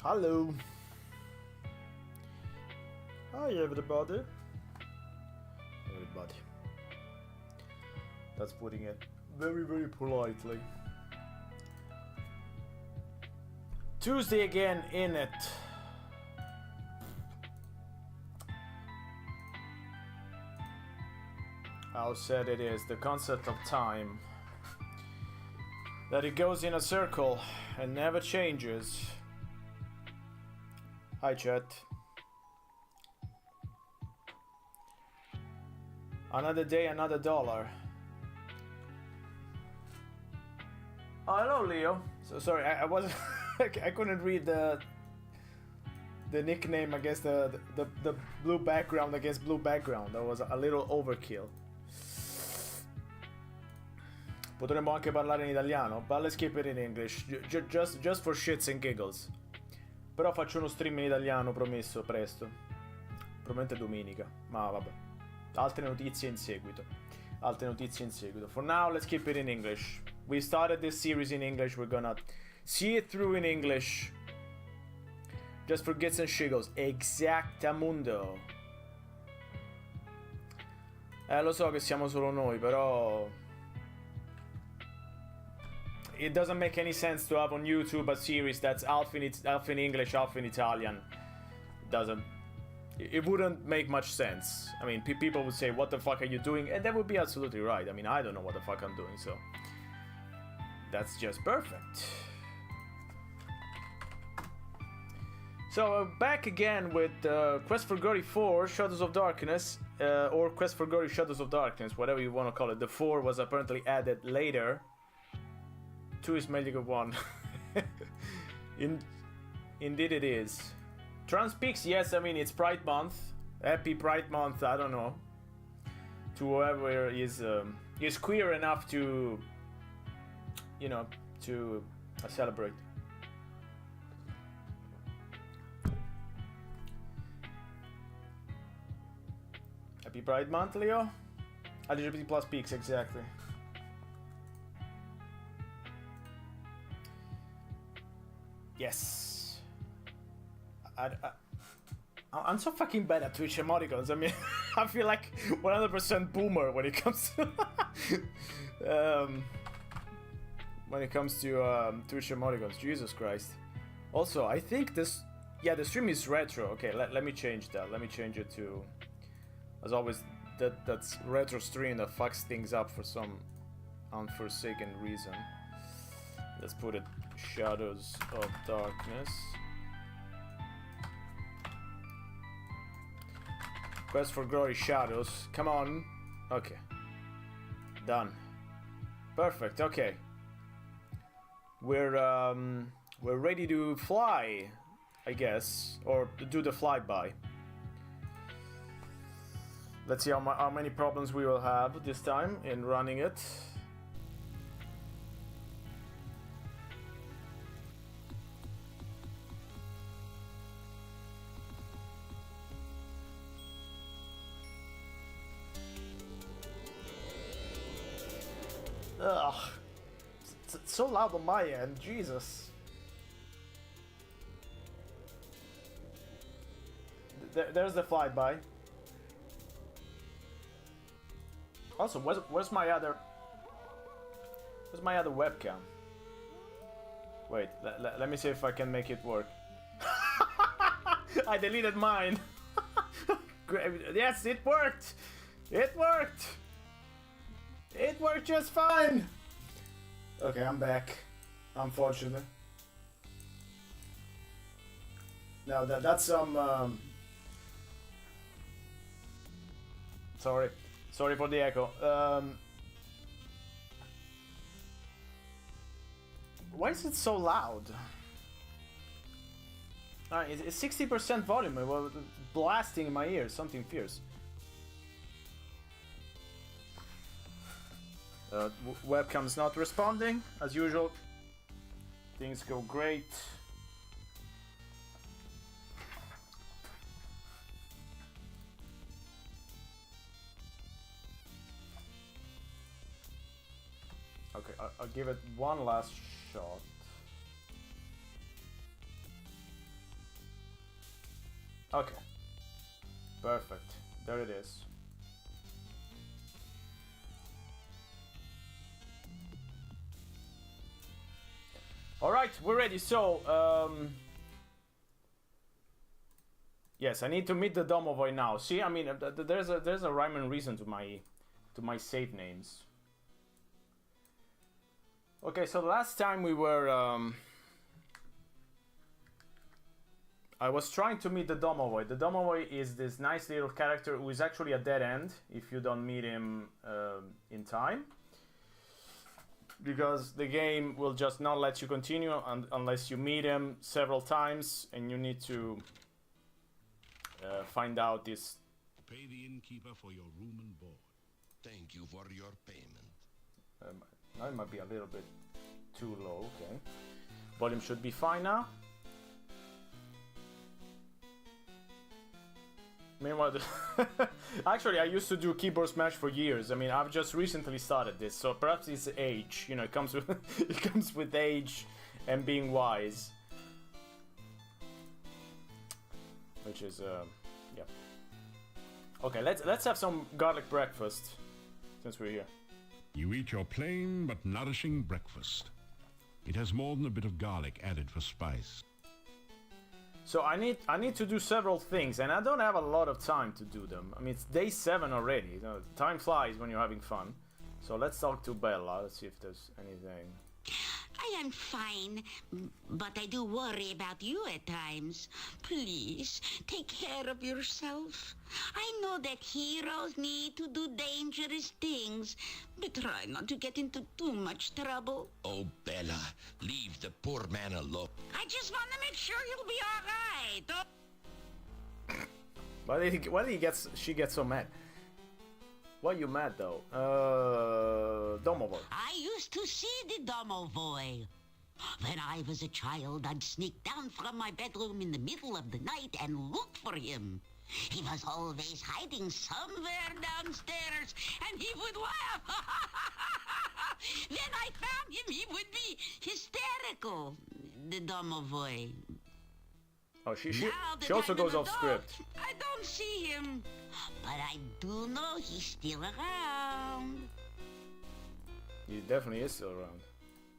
Hello. Hi, everybody. Everybody. That's putting it very, very politely. Tuesday again in it. How sad it is, the concept of time. That it goes in a circle and never changes. Hi, chat. Another day, another dollar. Oh, hello, Leo. So sorry, I wasn't. I couldn't read the nickname against the blue background against blue background. That was a little overkill. Potremmo anche parlare in italiano, but let's keep it in English, just for shits and giggles. Però faccio uno stream in italiano, promesso, presto. Probabilmente domenica, ma vabbè. Altre notizie in seguito. Altre notizie in seguito. For now, let's keep it in English. We started this series in English, we're gonna see it through in English. Just for gits and shiggles. Exactamundo. Lo so che siamo solo noi, però... It doesn't make any sense to have on YouTube a series that's half in English, half in Italian. It wouldn't make much sense. I mean, people would say, what the fuck are you doing? And that would be absolutely right. I mean, I don't know what the fuck I'm doing, so... That's just perfect. So, back again with Quest for Glory 4, Shadows of Darkness, or Quest for Glory Shadows of Darkness, whatever you want to call it. The 4 was apparently added later. 2 is meglio che 1. Indeed it is. Transpeaks, yes, I mean, it's Pride Month. Happy Pride Month, I don't know. To whoever is queer enough to, you know, to celebrate. Happy Pride Month, Leo? LGBT plus peaks, exactly. Yes. I'm so fucking bad at Twitch emoticons. I mean, I feel like 100% boomer when it comes to Twitch emoticons. Jesus Christ. Also, I think this, yeah, the stream is retro. Okay, let me change that. Let me change it to, as always, that's retro stream that fucks things up for some unforsaken reason. Let's put it Shadows of Darkness. Quest for Glory Shadows. Come on. Okay. Done. Perfect. Okay. We're ready to fly, I guess, or to do the flyby. Let's see how many problems we will have this time in running it. Ugh. It's so loud on my end, Jesus. There's the flyby. Also, where's my other webcam? Wait, let me see if I can make it work. I deleted mine. Yes, it worked. It worked. It worked just fine! Okay, I'm back. Unfortunately. Now that's some... Sorry for the echo. Why is it so loud? It's 60% volume. It was blasting in my ears. Something fierce. Webcam's not responding, as usual. Things go great. Okay, I'll give it one last shot. Okay. Perfect. There it is. Alright, we're ready. So, yes, I need to meet the Domovoy now. See, I mean, there's a rhyme and reason to my save names. Okay, so the last time we were, I was trying to meet the Domovoy. The Domovoy is this nice little character who is actually a dead end if you don't meet him in time. Because the game will just not let you continue unless you meet him several times, and you need to find out this. Pay the innkeeper for your room and board. Thank you for your payment. Now it might be a little bit too low. Okay, volume should be fine now. Meanwhile, actually, I used to do keyboard smash for years. I mean, I've just recently started this, so perhaps it's age. You know, it comes with it comes with age and being wise, which is yeah. Okay, let's have some garlic breakfast since we're here. You eat your plain but nourishing breakfast. It has more than a bit of garlic added for spice. So I need to do several things, and I don't have a lot of time to do them. I mean, it's day 7 already. You know, time flies when you're having fun. So let's talk to Bella. Let's see if there's anything. I am fine, but I do worry about you at times. Please, take care of yourself. I know that heroes need to do dangerous things, but try not to get into too much trouble. Oh, Bella, leave the poor man alone. I just want to make sure you'll be all right. Why did she get so mad? Why are you mad though? Domovoy. I used to see the Domovoy. When I was a child, I'd sneak down from my bedroom in the middle of the night and look for him. He was always hiding somewhere downstairs, and he would laugh. When I found him, he would be hysterical. The Domovoy. Oh, she also goes off script. I don't see him, but I do know he's still around. He definitely is still around.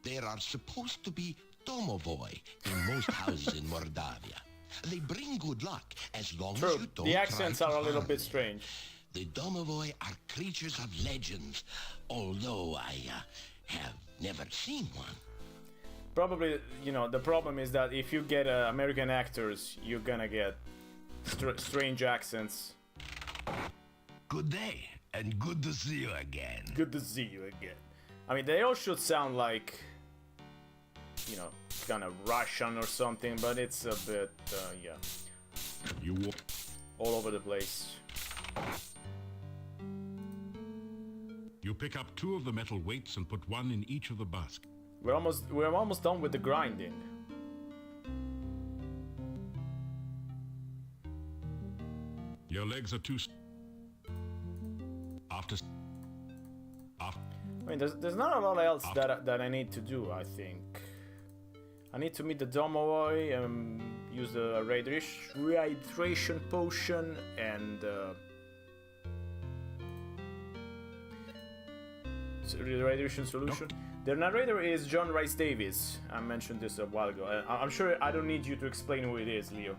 There are supposed to be Domovoy in most houses in Mordavia. They bring good luck as long as you don't The accents try to are a little harm bit them. strange. The Domovoy are creatures of legends, although I have never seen one. Probably, you know, the problem is that if you get American actors, you're gonna get strange accents. Good day, and good to see you again. Good to see you again. I mean, they all should sound like, you know, kind of Russian or something, but it's a bit, yeah, You walk. all over the place. You pick up 2 of the metal weights and put 1 in each of the baskets. We're almost done with the grinding. Your legs are too. After. I mean, there's not a lot else that I need to do. I think I need to meet the Domovoy and use the rehydration potion and the rehydration solution. The narrator is John Rice Davies. I mentioned this a while ago. I'm sure I don't need you to explain who it is, Leo.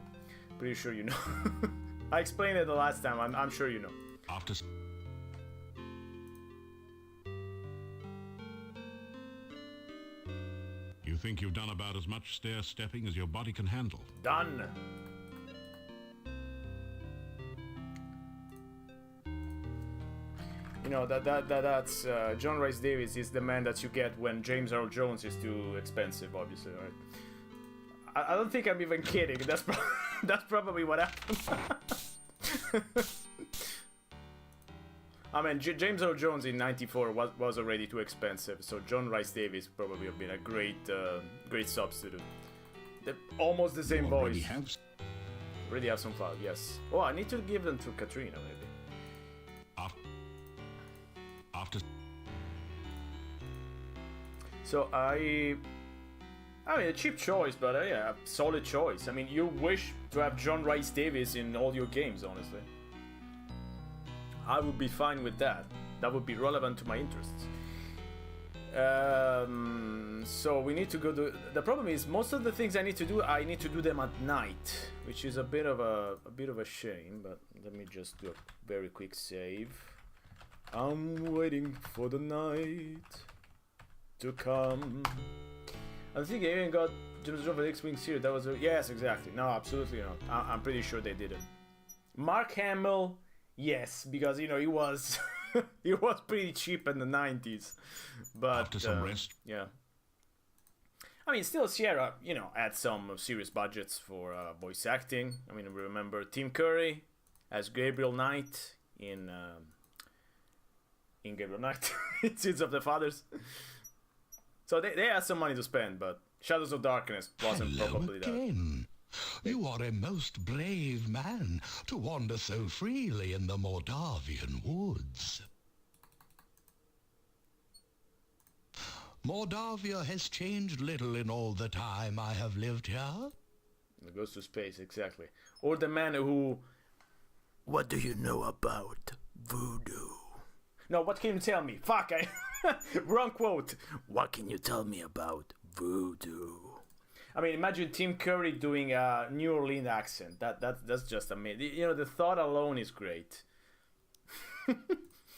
Pretty sure you know. I explained it the last time. I'm sure you know. After. You think you've done about as much stair-stepping as your body can handle. Done. You know that's John Rice Davies is the man that you get when James Earl Jones is too expensive, obviously, right? I don't think I'm even kidding. That's probably what happened. I mean, James Earl Jones in '94 was already too expensive, so John Rice Davies probably have been a great substitute. Almost the same voice. Already have some fun, yes. Oh, I need to give them to Katrina, maybe. After. So I I mean, a cheap choice, but yeah, solid choice. I mean, you wish to have John Rice Davies in all your games, honestly. I would be fine with that. That would be relevant to my interests. So we need to go to... The problem is, most of the things I need to do them at night, which is a bit of a shame, but let me just do a very quick save. I'm waiting for the night to come. I think I even got James Jones X-Wings here. That was a... Yes, exactly. No, absolutely not. I'm pretty sure they didn't. Mark Hamill, yes, because, you know, he was... he was pretty cheap in the 90s. But... After some rest. Yeah. I mean, still, Sierra, you know, had some serious budgets for voice acting. I mean, remember Tim Curry as Gabriel Knight in Gabriel Knight, in Sins of the Fathers. So they had some money to spend, but Shadows of Darkness wasn't probably again. You are a most brave man to wander so freely in the Moldavian woods. Moldavia has changed little in all the time I have lived here. It goes to space, exactly. Or the man who... What do you know about voodoo? No, what can you tell me? Fuck, wrong quote. What can you tell me about voodoo? I mean, imagine Tim Curry doing a New Orleans accent. That's just amazing. You know, the thought alone is great.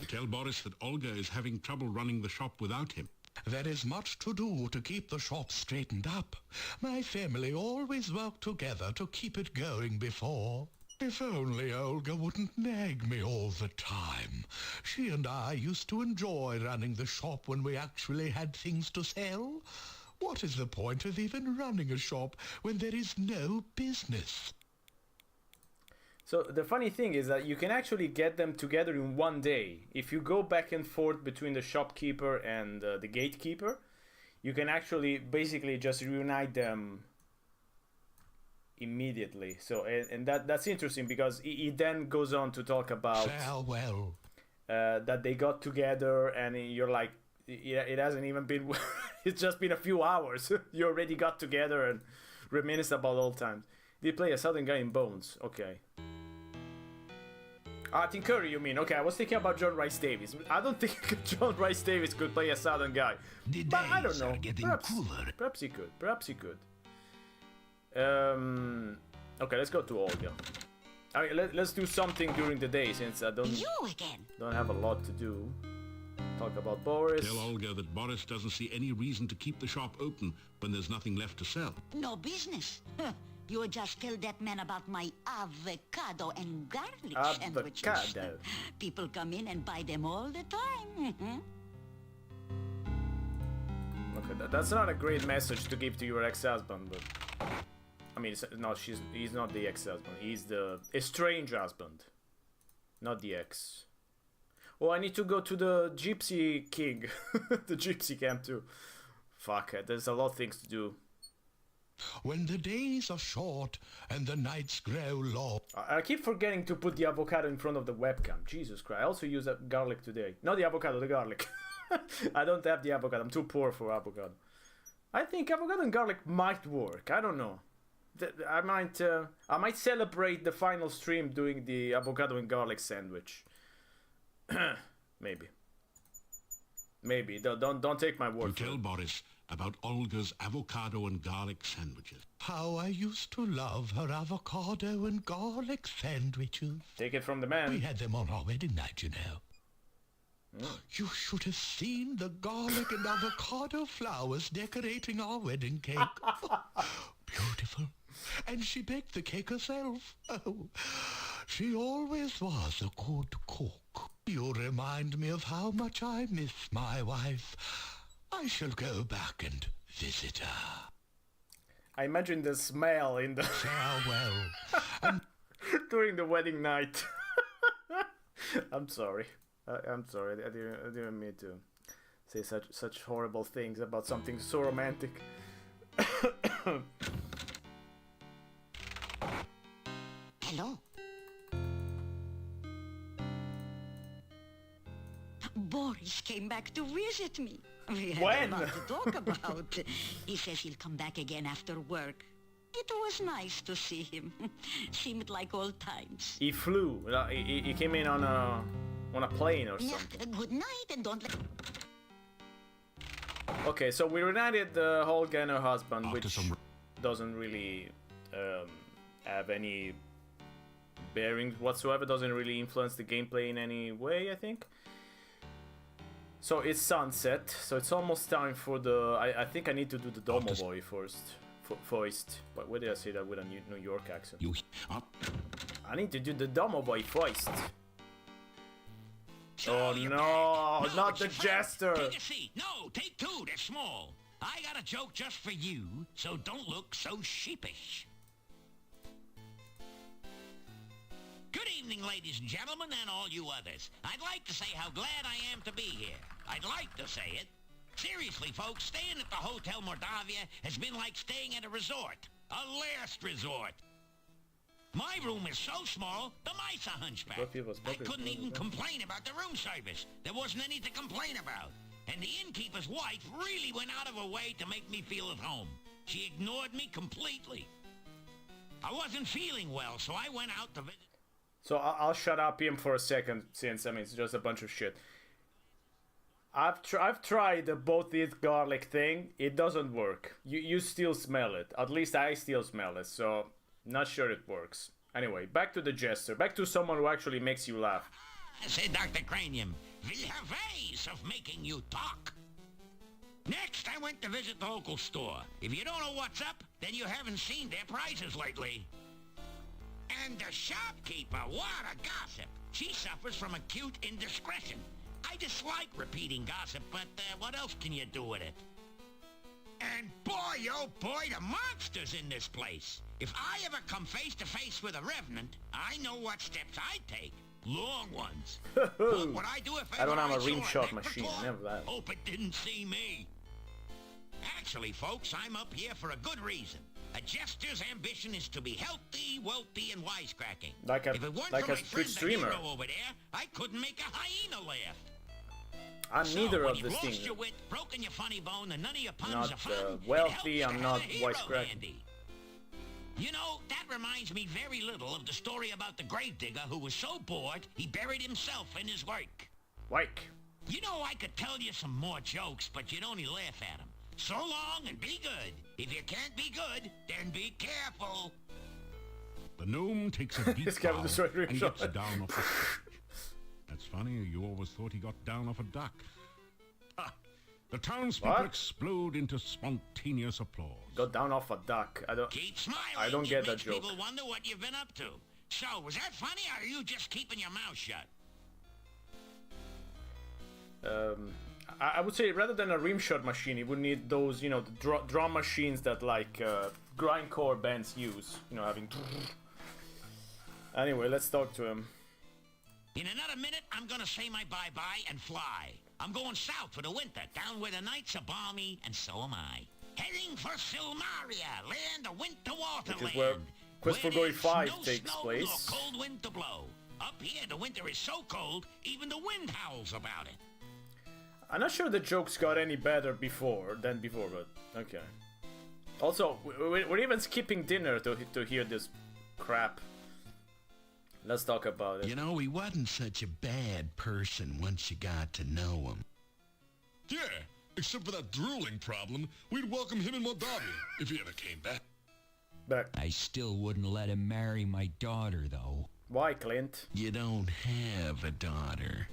Tell Boris that Olga is having trouble running the shop without him. There is much to do to keep the shop straightened up. My family always worked together to keep it going before. If only Olga wouldn't nag me all the time. She and I used to enjoy running the shop when we actually had things to sell. What is the point of even running a shop when there is no business? So the funny thing is that you can actually get them together in one day. If you go back and forth between the shopkeeper and the gatekeeper, you can actually basically just reunite them immediately. So and that's interesting because he then goes on to talk about farewell. That they got together, and you're like, yeah, it hasn't even been it's just been a few hours. You already got together and reminisce about old times. They play a southern guy in Bones. Okay. Tim Curry, you mean? Okay, I was thinking about John Rice Davies. I don't think John Rice Davies could play a southern guy. But I don't know. Perhaps he could. Perhaps he could. Okay, let's go to Olga. I mean, let's do something during the day since I don't have a lot to do. Talk about Boris. Tell Olga that Boris doesn't see any reason to keep the shop open when there's nothing left to sell. No business. You just tell that man about my avocado and garlic sandwiches. People come in and buy them all the time. Okay, that's not a great message to give to your ex-husband, but... I mean, no, he's not the ex-husband. He's the estranged husband. Not the ex. Oh, I need to go to the Gypsy King. The Gypsy camp too. Fuck it, there's a lot of things to do. When the days are short and the nights grow long. I keep forgetting to put the avocado in front of the webcam. Jesus Christ. I also use garlic today. Not the avocado, the garlic. I don't have the avocado. I'm too poor for avocado. I think avocado and garlic might work. I don't know. I might celebrate the final stream doing the avocado and garlic sandwich. Maybe. Don't take my word for it. Tell Boris about Olga's avocado and garlic sandwiches. How I used to love her avocado and garlic sandwiches. Take it from the man. We had them on our wedding night, you know. You should have seen the garlic and avocado flowers decorating our wedding cake. Beautiful. And she baked the cake herself. Oh, she always was a good cook. You remind me of how much I miss my wife. I shall go back and visit her. I imagine the smell in the... Farewell. During the wedding night. I'm sorry. I'm sorry. I didn't mean to say such horrible things about something so romantic. Hello. Boris came back to visit me. We had When? a lot to talk about. He says he'll come back again after work. It was nice to see him. Seemed like old times. He flew. He came in on a plane or Yeah, something. good night and don't let... Okay, so we reunited the Hulk and her husband, After which some- doesn't really have any bearings whatsoever. Doesn't really influence the gameplay in any way, I think. So it's sunset, so it's almost time for the... I think I need to do the Domo Boy first. Foist. But why did I say that with a New York accent? You... I need to do the Domo Boy first. So Oh you're no, back. not it's the your friend. jester. Take a seat. No, take two. They're small. I got a joke just for you, so don't look so sheepish. Good evening, ladies and gentlemen, and all you others. I'd like to say how glad I am to be here. I'd like to say it. Seriously, folks, staying at the Hotel Mordavia has been like staying at a resort. A last resort. My room is so small, the mice are hunchback. What people I smoking? couldn't even complain about the room service. There wasn't any to complain about. And the innkeeper's wife really went out of her way to make me feel at home. She ignored me completely. I wasn't feeling well, so I went out to visit... So I'll shut up him for a second, since I mean it's just a bunch of shit. I've tried the both eat garlic thing. It doesn't work. You still smell it. At least I still smell it. So not sure it works. Anyway, back to the jester. Back to someone who actually makes you laugh. Said Dr. Cranium, we have ways of making you talk. Next, I went to visit the local store. If you don't know what's up, then you haven't seen their prices lately. And the shopkeeper, what a gossip. She suffers from acute indiscretion. I dislike repeating gossip, but what else can you do with it? And boy, oh boy, the monsters in this place. If I ever come face to face with a revenant, I know what steps I'd take. Long ones. What would I do if I don't ever have a saw rim shot nectar machine, claw? never that. Hope it didn't see me. Actually, folks, I'm up here for a good reason. A jester's ambition is to be healthy, wealthy, and wisecracking. Like a if it weren't like for a my Twitch friend the streamer. hero over there, I couldn't make a hyena laugh. I'm So, neither when of you've these lost things. your wit, broken your funny bone, and none of your puns Not, are fun, wealthy, it helps I'm to not have a hero wisecracking. handy. You know, that reminds me very little of the story about the gravedigger who was so bored he buried himself in his work. Wake. You know, I could tell you some more jokes, but you'd only laugh at them. So long and be good. If you can't be good, then be careful. The gnome takes a deep This guy bow with the straight rim and shot. gets down off a... That's funny, you always thought he got down off a duck. Ah, the townspeople What? explode into spontaneous applause. Got down off a duck. Keep smiling. I don't It get that makes joke. people wonder what you've been up to. So, was that funny, or are you just keeping your mouth shut? I would say rather than a rim shot machine, you would need those, you know, the drum machines that like grindcore bands use. You know, having. Anyway, let's talk to him. In another minute, I'm gonna say my bye-bye and fly. I'm going south for the winter, down where the nights are balmy, and so am I. Heading for Silmaria, land of winter waterland. Which is where Quest for Glory 5 takes snow, place. Nor cold wind to blow. Up here, the winter is so cold, even the wind howls about it. I'm not sure the jokes got any better than before, but okay. Also, we're even skipping dinner to hear this crap. Let's talk about it. You know, he wasn't such a bad person once you got to know him. Yeah, except for that drooling problem, we'd welcome him in Moldavia if he ever came back. Back. I still wouldn't let him marry my daughter, though. Why, Clint? You don't have a daughter.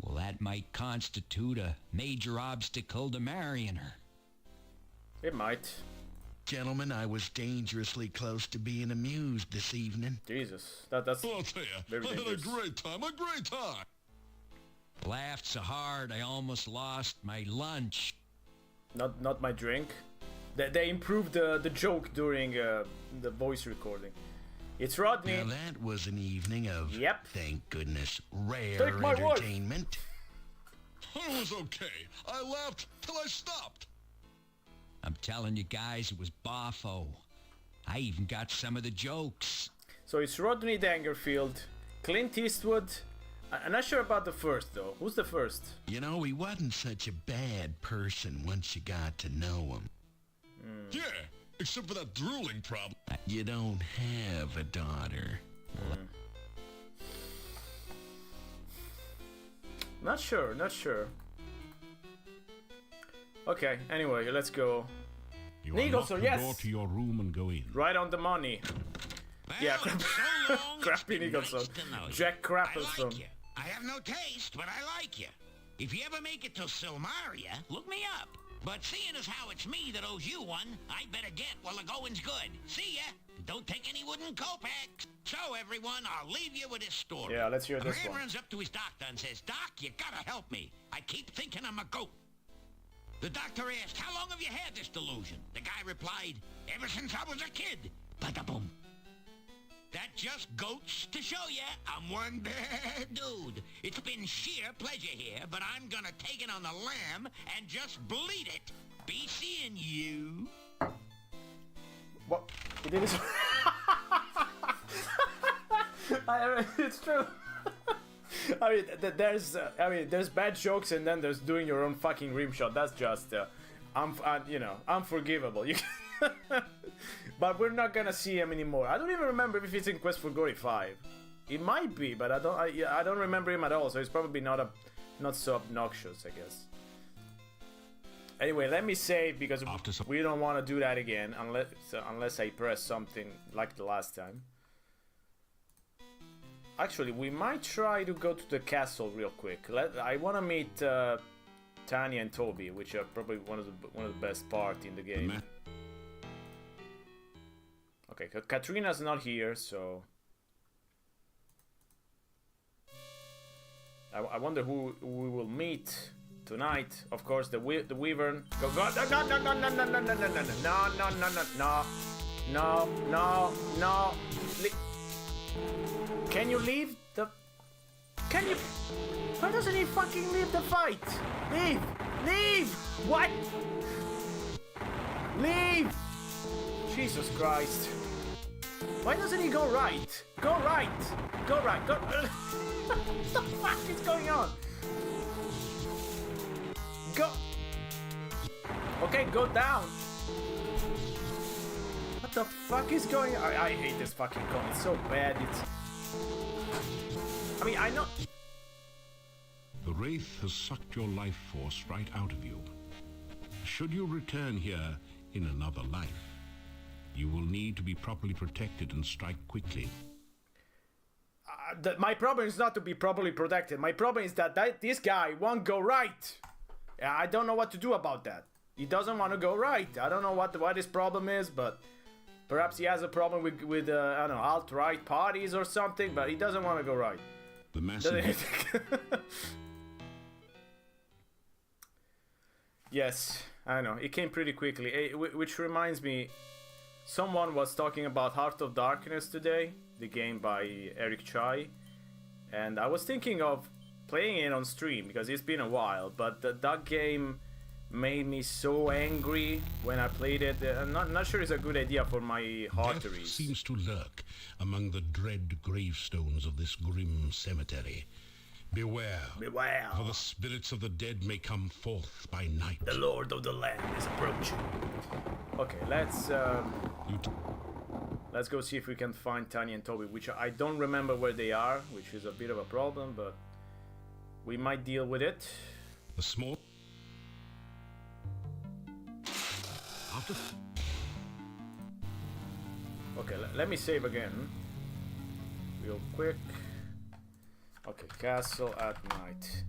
Well, that might constitute a major obstacle to marrying her. It might. Gentlemen, I was dangerously close to being amused this evening. Jesus, that's Well, I'll tell you, Very I had a dangerous. great time. Laughed so hard I almost lost my lunch. not my drink. They improved the joke during the voice recording. It's Rodney. Now that was an evening of, Yep. thank goodness, rare Take my wife. entertainment. I was okay. I laughed till I stopped. I'm telling you guys, it was boffo. I even got some of the jokes. So it's Rodney Dangerfield, Clint Eastwood, I'm not sure about the first, though. Who's the first? You know, he wasn't such a bad person once you got to know him. Yeah, except for that drooling problem. You don't have a daughter. Not sure, not sure. Okay, anyway, let's go. You Nicholson, unlock the yes! door to your room and go in. Right on the money. Yeah, Well, so long, Crappy it's been Nicholson. nice to know you. Jack I Crapplesome. like you. I have no taste, but I like you. If you ever make it to Silmaria, look me up. But seeing as how it's me that owes you one, I'd better get while the going's good. See ya. Don't take any wooden kopecks. So, everyone, I'll leave you with this story. Yeah, let's hear A this man one. runs up to his doctor and says, Doc, you gotta help me. I keep thinking I'm a goat. The doctor asked, how long have you had this delusion? The guy replied, ever since I was a kid. Bada-boom. That just goes to show ya I'm one bad dude. It's been sheer pleasure here, but I'm gonna take it on the lamb and just bleed it. Be seeing you. What? He did his... it's true. I mean, there's bad jokes and then there's doing your own fucking rim shot. That's just, unforgivable. You but we're not gonna see him anymore. I don't even remember if it's in Quest for Glory 5. It might be, but I don't remember him at all. So it's probably not so obnoxious, I guess. Anyway, let me save because we don't want to do that again unless I press something like the last time. Actually, we might try to go to the castle real quick. I want to meet Tanya and Toby, which are probably one of the best parts in the game. Okay, Katrina's not here, so I wonder who we will meet tonight. Of course, the Wyvern. Go! No! Can you leave the? Can you? Why doesn't he fucking leave the fight? Leave! What? Leave! Jesus Christ! Why doesn't he go right? Go right! What the fuck is going on? Go! Okay, go down! What the fuck is going on? I hate this fucking con. It's so bad. I mean, I know... The Wraith has sucked your life force right out of you. Should you return here in another life, you will need to be properly protected and strike quickly. My problem is not to be properly protected. My problem is that this guy won't go right. I don't know what to do about that. He doesn't want to go right. I don't know what his problem is, but perhaps he has a problem with I don't know, alt-right parties or something, but he doesn't want to go right. The massive... Yes, I know. It came pretty quickly, which reminds me, someone was talking about Heart of Darkness today, the game by Eric Chai, and I was thinking of playing it on stream because it's been a while, but that game made me so angry when I played it. I'm not sure it's a good idea for my arteries. Death seems to lurk among the dread gravestones of this grim cemetery. Beware. For the spirits of the dead may come forth by night. The Lord of the Land is approaching. Okay, let's go see if we can find Tanya and Toby, which I don't remember where they are, which is a bit of a problem, but we might deal with it. The small... After... Okay, let me save again. Real quick. Okay, castle at night.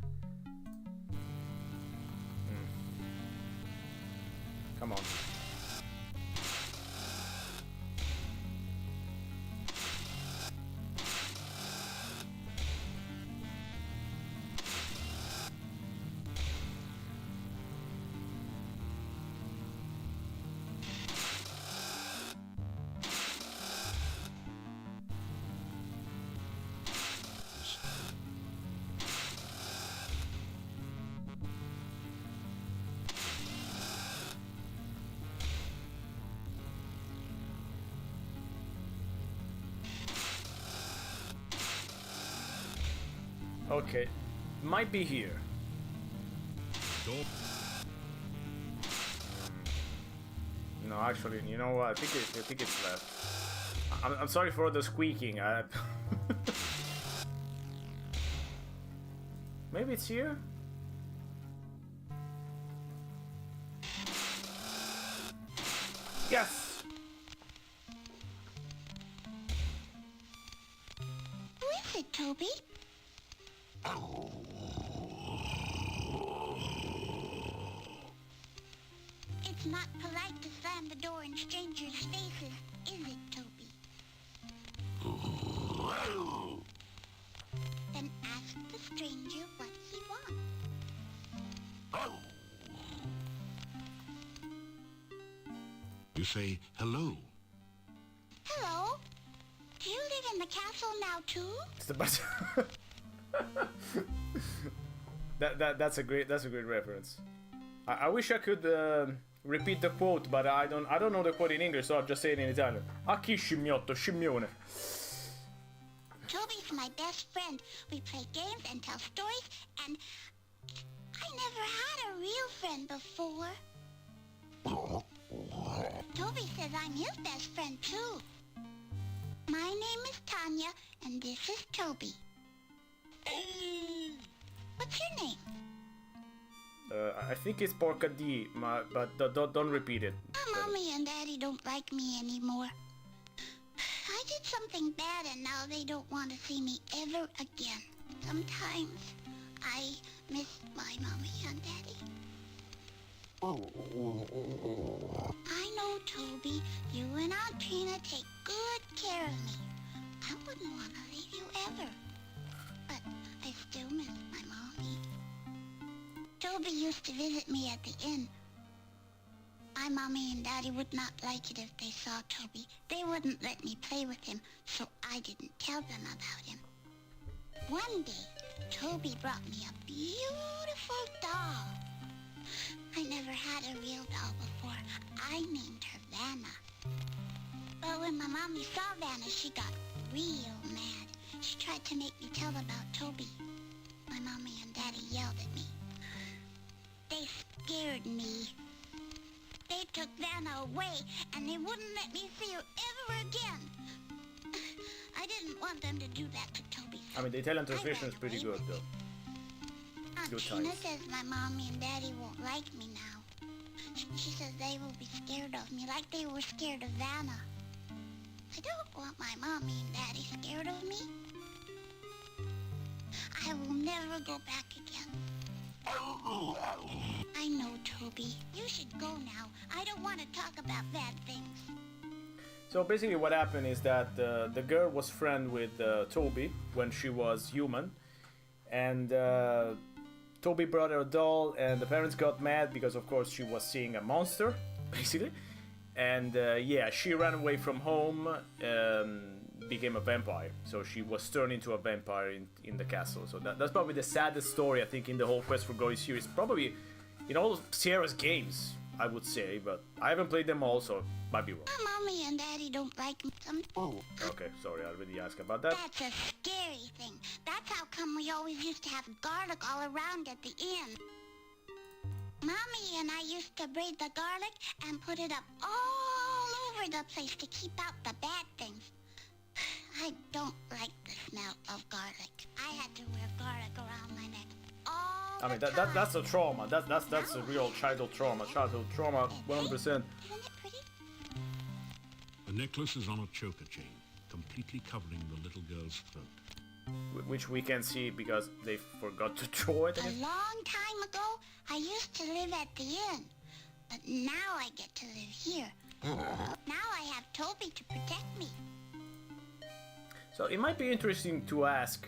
Come on. Okay, might be here. Door. No, actually, you know what? I think it's left. I'm sorry for the squeaking. Maybe it's here? Yes! Who is it, Toby? It's not polite to slam the door in strangers' faces, is it, Toby? Then ask the stranger what he wants. You say hello. Hello? Do you live in the castle now, too? It's the best. That's a great reference. I wish I could repeat the quote, but I don't know the quote in English, so I'll just say it in Italian. A chi scimmiotto, scimmione. Toby's my best friend. We play games and tell stories, and I never had a real friend before. Toby says I'm his best friend, too. My name is Tanya, and this is Toby. What's your name? I think it's Porca D, but don't repeat it. Mommy and Daddy don't like me anymore. I did something bad, and now they don't want to see me ever again. Sometimes I miss my Mommy and Daddy. I know, Toby. You and Aunt Trina take good care of me. I wouldn't want to leave you ever. But I still miss my Mommy. Toby used to visit me at the inn. My Mommy and Daddy would not like it if they saw Toby. They wouldn't let me play with him, so I didn't tell them about him. One day, Toby brought me a beautiful doll. I never had a real doll before. I named her Vanna. But when my Mommy saw Vanna, she got real mad. She tried to make me tell about Toby. My Mommy and Daddy yelled at me. They scared me. They took Vanna away, and they wouldn't let me see her ever again. I didn't want them to do that to Toby. I mean, the Italian translation is pretty good, though. Aunt Good Trina times. says my Mommy and Daddy won't like me now. She says they will be scared of me like they were scared of Vanna. I don't want my Mommy and Daddy scared of me. I will never go back again. I know, Toby. You should go now. I don't want to talk about bad things. So basically what happened is that the girl was friend with Toby when she was human, and Toby brought her a doll, and the parents got mad because of course she was seeing a monster, basically, and yeah, she ran away from home, became a vampire, so she was turned into a vampire in the castle. So that's probably the saddest story I think in the whole Quest for Glory series, probably in all of Sierra's games, I would say, but I haven't played them all, so might be wrong. My Mommy and Daddy don't like me. Okay, sorry, I already asked about that. That's a scary thing. That's how come we always used to have garlic all around at the inn. Mommy and I used to braid the garlic and put it up all over the place to keep out the bad things. I don't like the smell of garlic. I had to wear garlic around my neck all I mean, the that's time. a trauma. That's a real childhood trauma. Childhood trauma, 100%. Isn't it pretty? The necklace is on a choker chain, completely covering the little girl's throat. Which we can see because they forgot to throw it. A long time ago, I used to live at the inn. But now I get to live here. Now I have Toby to protect me. So it might be interesting to ask,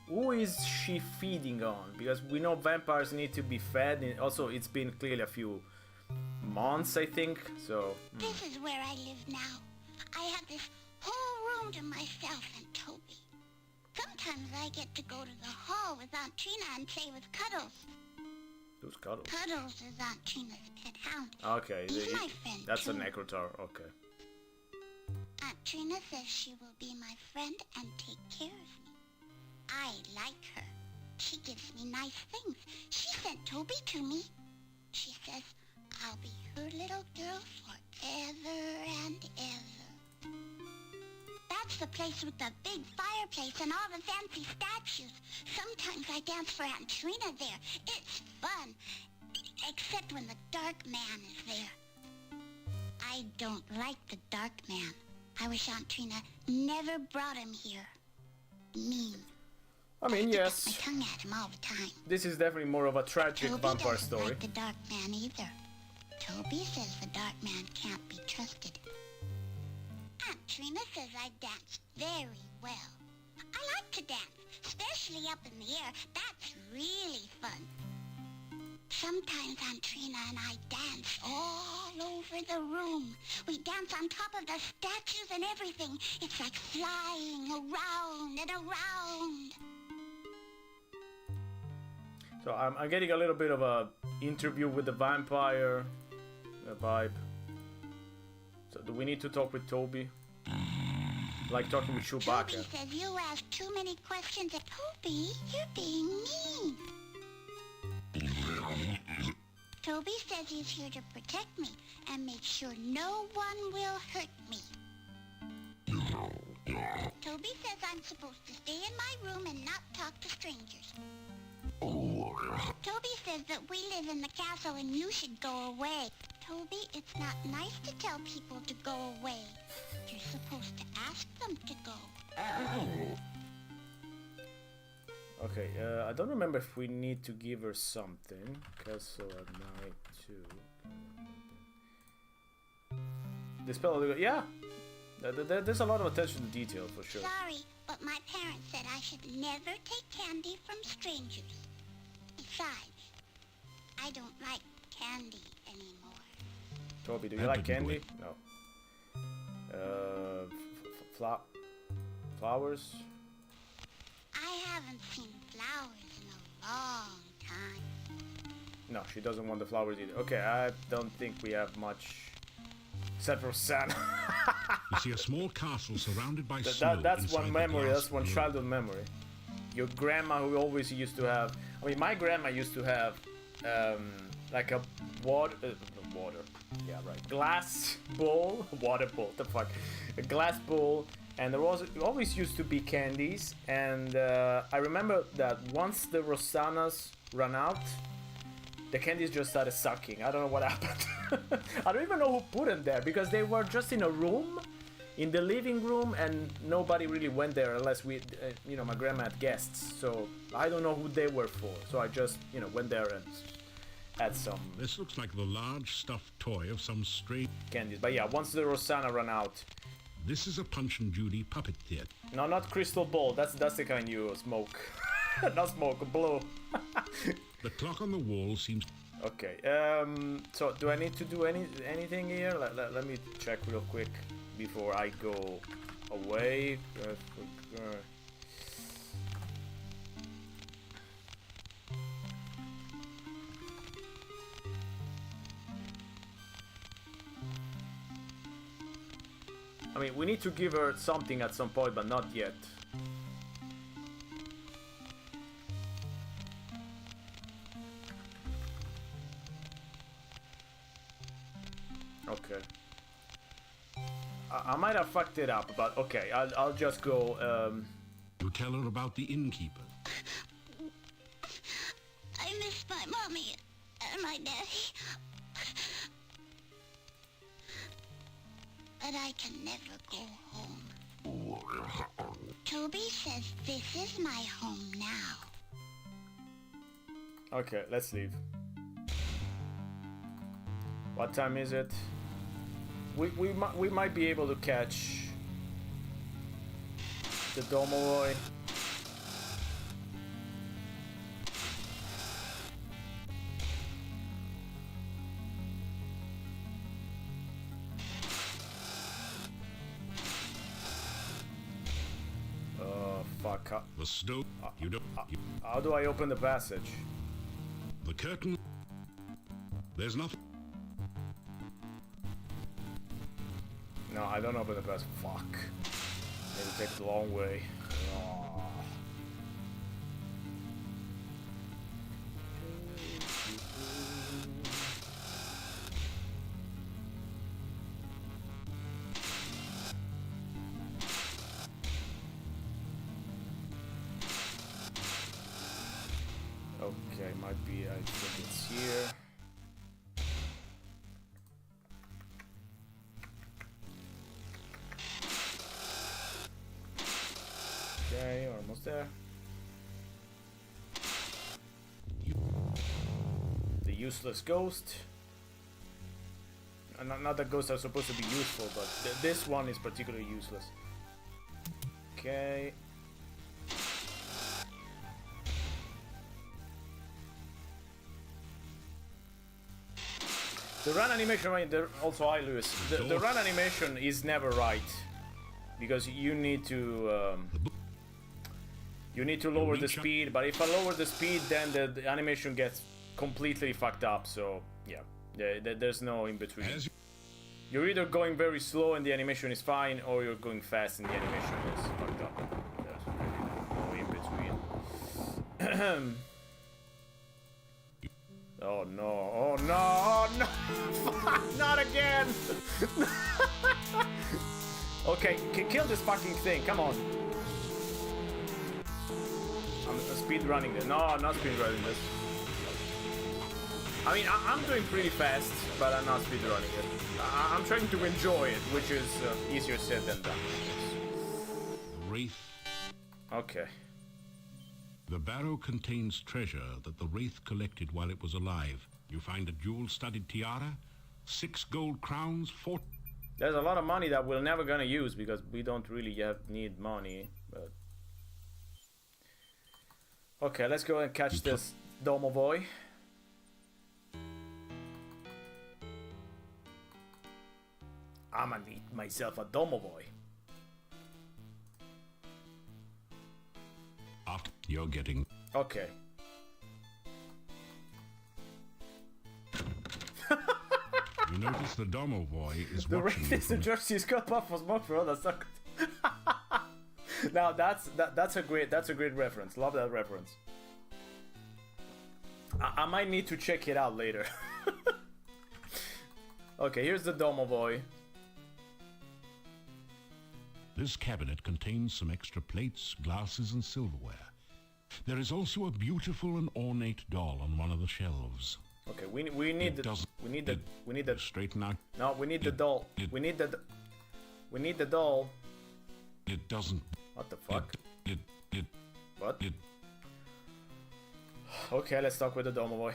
who is she feeding on? Because we know vampires need to be fed, and also it's been clearly a few months, I think. So This is where I live now. I have this whole room to myself and Toby. Sometimes I get to go to the hall with Aunt Trina and play with Cuddles. who's Cuddles? Cuddles is Aunt Trina's pet hound. Okay, He's my friend, that's a too. Necrotar. Okay. Aunt Trina says she will be my friend and take care of me. I like her. She gives me nice things. She sent Toby to me. She says I'll be her little girl forever and ever. That's the place with the big fireplace and all the fancy statues. Sometimes I dance for Aunt Trina there. It's fun. Except when the Dark Man is there. I don't like the Dark Man. I wish Aunt Trina never brought him here. Mean. I mean, Cut yes. my tongue at him all the time. This is definitely more of a tragic Toby vampire doesn't story. like the Dark Man either. Toby says the Dark Man can't be trusted. Aunt Trina says I dance very well. I like to dance, especially up in the air. That's really fun. Sometimes Aunt Trina and I dance all over the room. We dance on top of the statues and everything. It's like flying around and around. So I'm getting a little bit of a interview with the vampire vibe. So do we need to talk with Toby? Like talking with Chewbacca. Toby says you ask too many questions. Toby, you're being mean. Toby says he's here to protect me and make sure no one will hurt me. Toby says I'm supposed to stay in my room and not talk to strangers. Toby says that we live in the castle and you should go away. Toby, it's not nice to tell people to go away. You're supposed to ask them to go. Okay, I don't remember if we need to give her something. Castle at night too. Dispel. Yeah, there's a lot of attention to detail for sure. Sorry, but my parents said I should never take candy from strangers. Besides, I don't like candy anymore. Toby, do you That like didn't do candy? No. Flowers? I haven't seen flowers in a long time. No, she doesn't want the flowers either. Okay, I don't think we have much. Except for Santa. You see a small castle surrounded by snow. That's inside one the memory, glass that's one globe. childhood memory. Your grandma who always used to have... I mean, my grandma used to have like a water... Yeah, right. Glass bowl. Water bowl, the fuck. A glass bowl. And there was always used to be candies. And I remember that once the Rosanas ran out, the candies just started sucking. I don't know what happened. I don't even know who put them there because they were just in a room, in the living room, and nobody really went there unless we, my grandma had guests. So I don't know who they were for. So I just, went there and had some This looks like the large stuffed toy of some strange... candies. But yeah, once the Rosana ran out. This is a Punch and Judy puppet theater. No, not crystal ball. That's the kind you smoke. Not smoke, blow. The clock on the wall seems... Okay, so do I need to do anything here? Let me check real quick before I go away. I mean, we need to give her something at some point, but not yet. Okay. I might have fucked it up, but okay, I'll just go, You tell her about the innkeeper. I miss my mommy and my daddy. But I can never go home. Toby says this is my home now. Okay, let's leave. What time is it? We might be able to catch the Domoroy. Oh fuck! The snow... You don't... How do I open the passage? The curtain... There's nothing... No, I don't open the passage. Fuck. Maybe take the long way. Oh. might be, I think it's here. Okay, almost there. The useless ghost. Not that ghosts are supposed to be useful, but this one is particularly useless. Okay. The run animation, also hi Lewis. The run animation is never right, because you need to lower the speed. But if I lower the speed, then the animation gets completely fucked up. So yeah, there's no in between. You're either going very slow and the animation is fine, or you're going fast and the animation is fucked up. There's really no in between. Oh no, oh no, oh no! Fuck, not again! Okay, kill this fucking thing, come on. I'm speed running this. No, not speed running this. I mean, I'm doing pretty fast, but I'm not speed running it. I'm trying to enjoy it, which is easier said than done. Wraith. Okay. The barrow contains treasure that the Wraith collected while it was alive. You find a jewel-studded tiara, 6 gold crowns, 4... There's a lot of money that we're never gonna use because we don't really need money, but... Okay, let's go and catch this Domovoy. I'm gonna eat myself a Domovoy. After you're getting... Okay. You notice the Domovoy is The watching Wraith you is a from... jersey cut off for smoke for other suckers. Now that's a great reference. Love that reference. I might need to check it out later. Okay, here's the Domovoy. This cabinet contains some extra plates, glasses, and silverware. There is also a beautiful and ornate doll on one of the shelves. Okay, we need the Straighten out. No, we need the doll. We need the doll. It doesn't. What the fuck? It. What? Okay, let's talk with the Domovoy.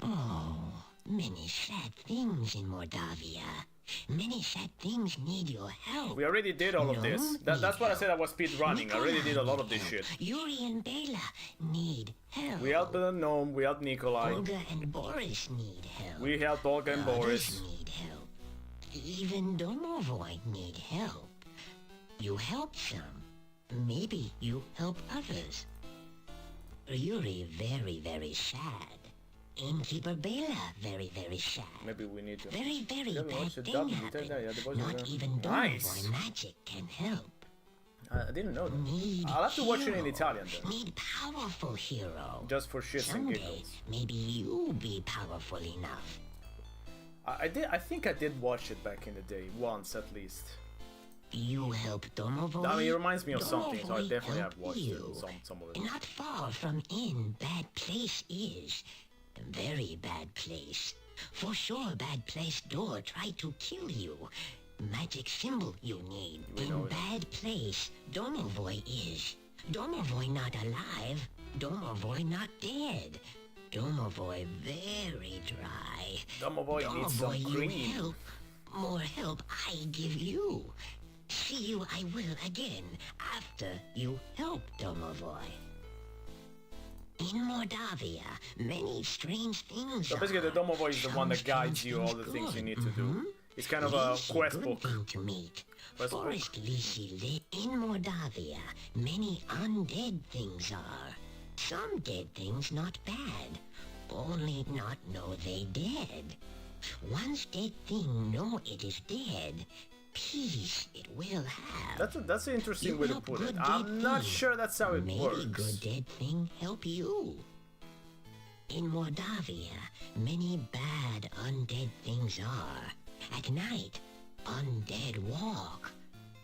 Oh, many sad things in Mordavia. Many sad things need your help. We already did all of this. That's what I said I was speed running. I already did a lot of this shit. Yuri and Bela need help. We helped the gnome, we helped Nikolai. Olga and Boris need help. We helped Olga and Boris. Others need help. Even Domovoy need help. You help some. Maybe you help others. Yuri very, very sad. Innkeeper Bela very, very sad. Maybe we need to... Very, very Yeah, bad should thing double happened. it. Not even Nice. Domovoy magic can help. I didn't know that. Need I'll have to watch it in hero. Italian then. Need powerful hero. Just for shits and Someday, giggles. maybe you be powerful enough. I think I did watch it back in the day, once at least. You help Domovoy. I mean, it reminds me of something, so I Domovoy definitely have help watched you. it, some of it. Not far from in bad place is. A very bad place. For sure bad place door try to kill you. Magic symbol you need. In bad place, Domovoy is. Domovoy not alive. Domovoy not dead. Domovoy very dry. Domovoy needs some you cream. help. More help I give you. See you I will again after you help Domovoy. In Mordavia, many strange things So basically the Domovoy is the one that guides you all the things you need to do. It's kind of a quest book. Thing to meet. Quest book. Forest Lisi in Mordavia, many undead things are. Some dead things not bad, only not know they dead. Once dead thing know it is dead, peace it will have. That's an interesting way to help put it. good I'm dead not thing. sure that's how it Maybe works. good dead thing help you. In Mordavia, many bad undead things are. At night, undead walk.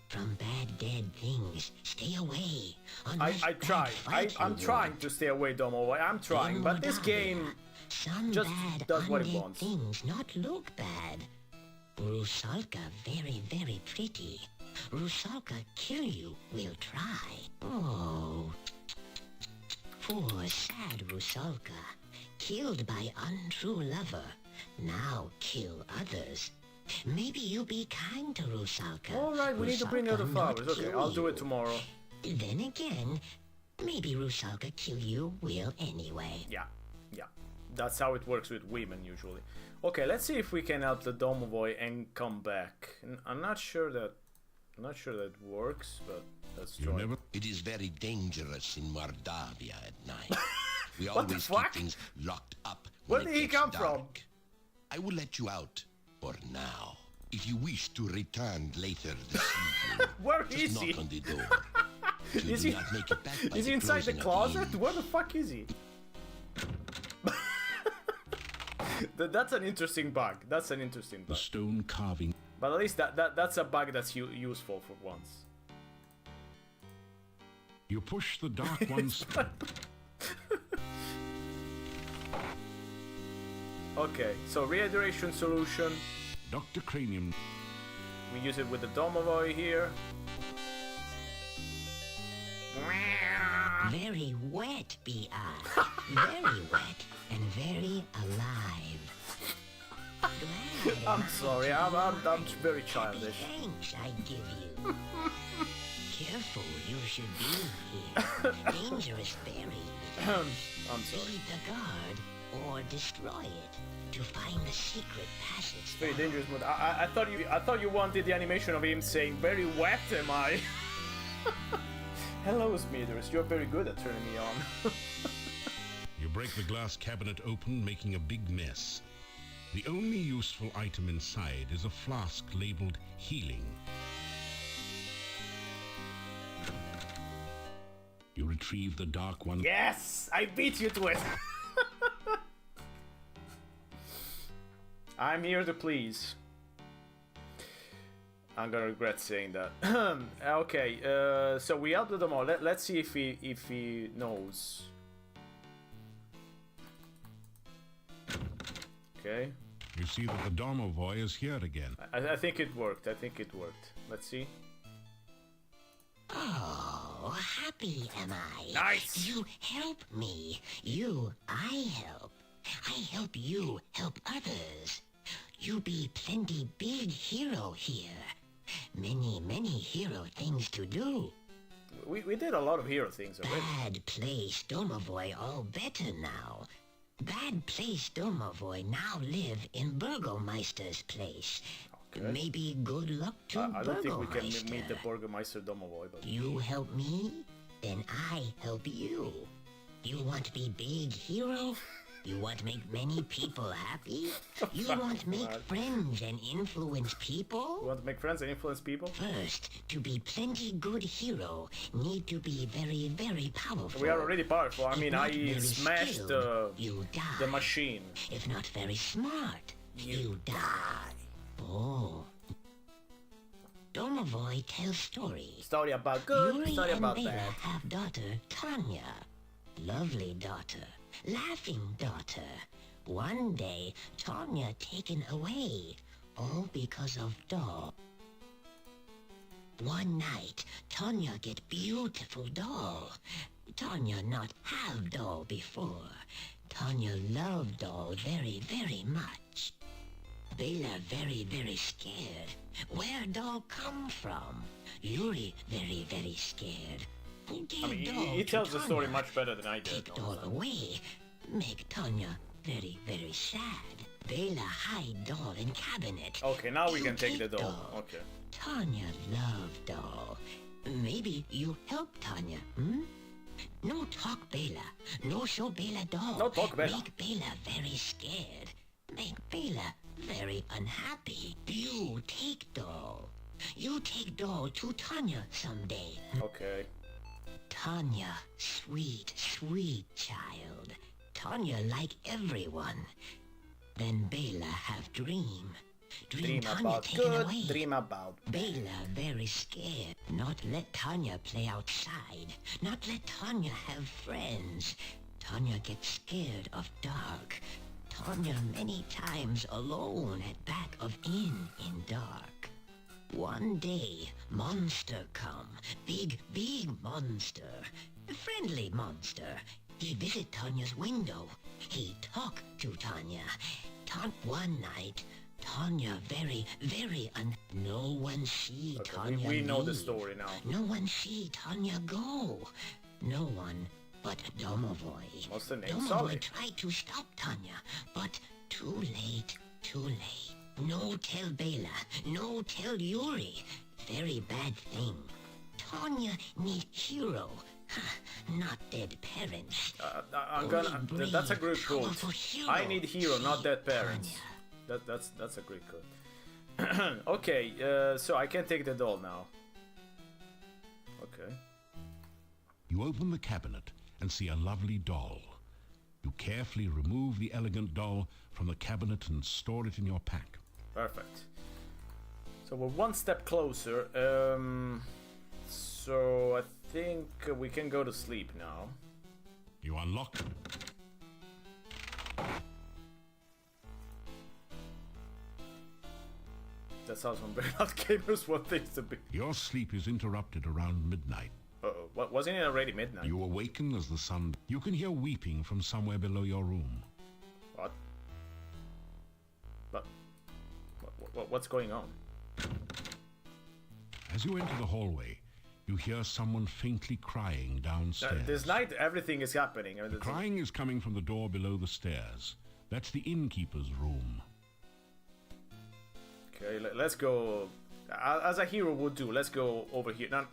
From bad dead things, stay away. I try. I'm trying to stay away, Domo. I'm trying, but this game just does what it wants. Things not look bad. Rusalka very, very pretty. Rusalka kill you will try. Oh, poor sad Rusalka, killed by untrue lover. Now kill others. Maybe you be kind to Rusalka. Alright, we need to bring her the flowers. Okay, I'll do it tomorrow. Then again, maybe Rusalka kill you will anyway. Yeah. That's how it works with women usually. Okay, let's see if we can help the Domovoy and come back. I'm not sure that works, but let's try. It is very dangerous in Mordavia at night. We What the always fuck? keep things locked up. Where when did it he gets come from? dark. I will let you out for now. If you wish to return later this evening, Where just is knock he? on the door. If you Is do he- not make it back by Is he inside the closing of closet? evening, Where the fuck is he? That's an interesting bug. That's an interesting The bug. stone carving. But at least that's a bug that's useful for once. You push the dark ones. Okay, so rehydration solution. Dr. Cranium. We use it with the Domovoy here. Very wet be I. Very wet and very alive. Glad I'm am I sorry, to I'm be very alive. childish. Happy thanks I give you. Careful you should be here. Dangerous berry. I'm sorry. Feed the guard or destroy it to find the secret passage. Very down. dangerous mode. I thought you wanted the animation of him saying very wet am I. Hello Smithers, you're very good at turning me on. You break the glass cabinet open, making a big mess. The only useful item inside is a flask labeled healing. You retrieve the dark one. Yes! I beat you to it! I'm here to please. I'm gonna regret saying that. Okay, so we helped them all. Let's see if he knows. Okay. You see that the Domovoy is here again. I think it worked. Let's see. Oh, happy am I. Nice. You help me. I help. I help you help others. You be plenty big hero here. Many, many hero things to do. We did a lot of hero things already. Bad place Domovoy all better now. Bad place Domovoy now live in Burgomeister's place. Okay. Maybe good luck to I don't think we can Burgomeister. meet the Burgermeister Domovoy, but... You help me, then I help you. You want to be big hero? You want to make many people happy? You want to make God. friends and influence people? You want to make friends and influence people? First, to be plenty good hero, need to be very, very powerful. We are already powerful. I If mean, not I very smashed skilled, you die. the machine. If not very smart, you die. Oh. Domovoy tells stories. Story about good, Yuri story and about Bela bad. have daughter Tanya. Lovely daughter. Laughing daughter. One day, Tanya taken away. All because of doll. One night, Tanya get beautiful doll. Tanya not have doll before. Tanya love doll very, very much. Bela very, very scared. Where doll come from? Yuri very, very scared. Give I mean, doll he to tells the story Tanya. much better than I did. Take no, doll so. away. Make Tanya very, very sad. Bela hide doll in cabinet. Okay, now we You can take the take doll. doll. Okay. Tanya love doll. Maybe you help Tanya, hmm? No talk Bela. No show Bela doll. No talk Bela. Make Bela very scared. Make Bela very unhappy. You take doll. You take doll to Tanya someday. Okay. Tanya, sweet, sweet child. Tanya like everyone. Then Bela have dream. Dream Tanya about. taken Good away. dream about. Bela very scared. Not let Tanya play outside. Not let Tanya have friends. Tanya gets scared of dark. Tanya many times alone at back of inn in dark. One day, monster come. Big monster. A friendly monster. He visit Tanya's window. He talk to Tanya. One night, Tanya very no one see Okay, Tanya we know the leave. story now. No one see Tanya go. No one but Domovoy. What's the name? Domovoy Solid. tried to stop Tanya, but too late. No tell Bela, no tell Yuri. Very bad thing. Tanya need hero, not dead parents. That's a great quote. powerful hero. I need hero, not dead parents. Tanya. That's a great quote. Okay, so I can take the doll now. Okay. You open the cabinet and see a lovely doll. You carefully remove the elegant doll from the cabinet and store it in your pack. Perfect. So we're one step closer. So I think we can go to sleep now. You unlock. That sounds from very loud gamers. What things to be. Your sleep is interrupted around midnight. Uh-oh. What, wasn't it already midnight? You awaken as the sun. You can hear weeping from somewhere below your room. What? What's going on? As you enter the hallway, you hear someone faintly crying downstairs. This night, everything is happening. I mean, The crying is coming from the door below the stairs. That's the innkeeper's room. Okay, let's go. As a hero would do, let's go over here. No,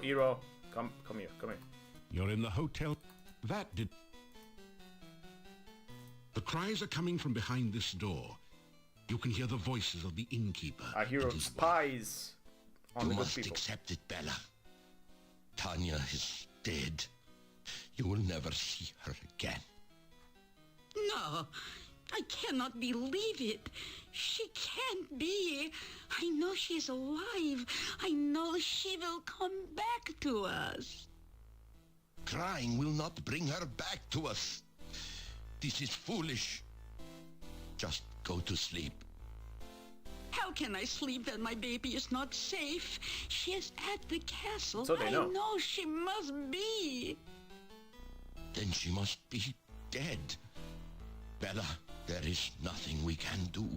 hero. Come here. You're in the hotel. That did. The cries are coming from behind this door. You can hear the voices of the innkeeper. A hero and his spies on You the good must people. accept it, Bella. Tanya is dead. You will never see her again. No, I cannot believe it. She can't be. I know she's alive. I know she will come back to us. Crying will not bring her back to us. This is foolish. Just go to sleep. How can I sleep when my baby is not safe? She is at the castle. So they know. I know she must be. Then she must be dead. Bella, there is nothing we can do.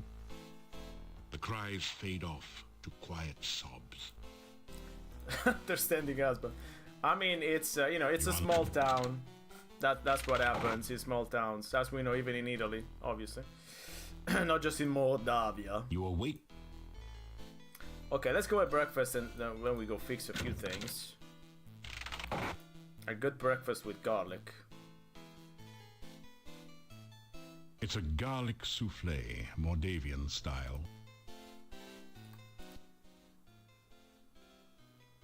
The cries fade off to quiet sobs. They're standing us, but I mean, it's it's a small town. That's what happens in small towns, as we know, even in Italy, obviously, not just in Moldavia. You awake. Okay, let's go at breakfast, and then we go fix a few things. A good breakfast with garlic. It's a garlic souffle, Moldavian style.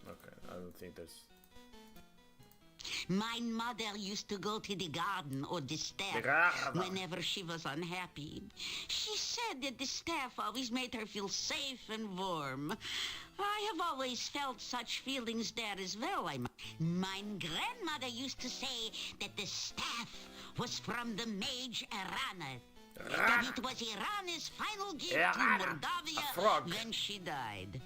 Okay, I don't think there's. My mother used to go to the garden or the staff garden. whenever she was unhappy. She said that the staff always made her feel safe and warm. I have always felt such feelings there as well. My grandmother used to say that the staff was from the mage Irana. That it was Irana's final gift to Irana, a Moldavia frog. when she died.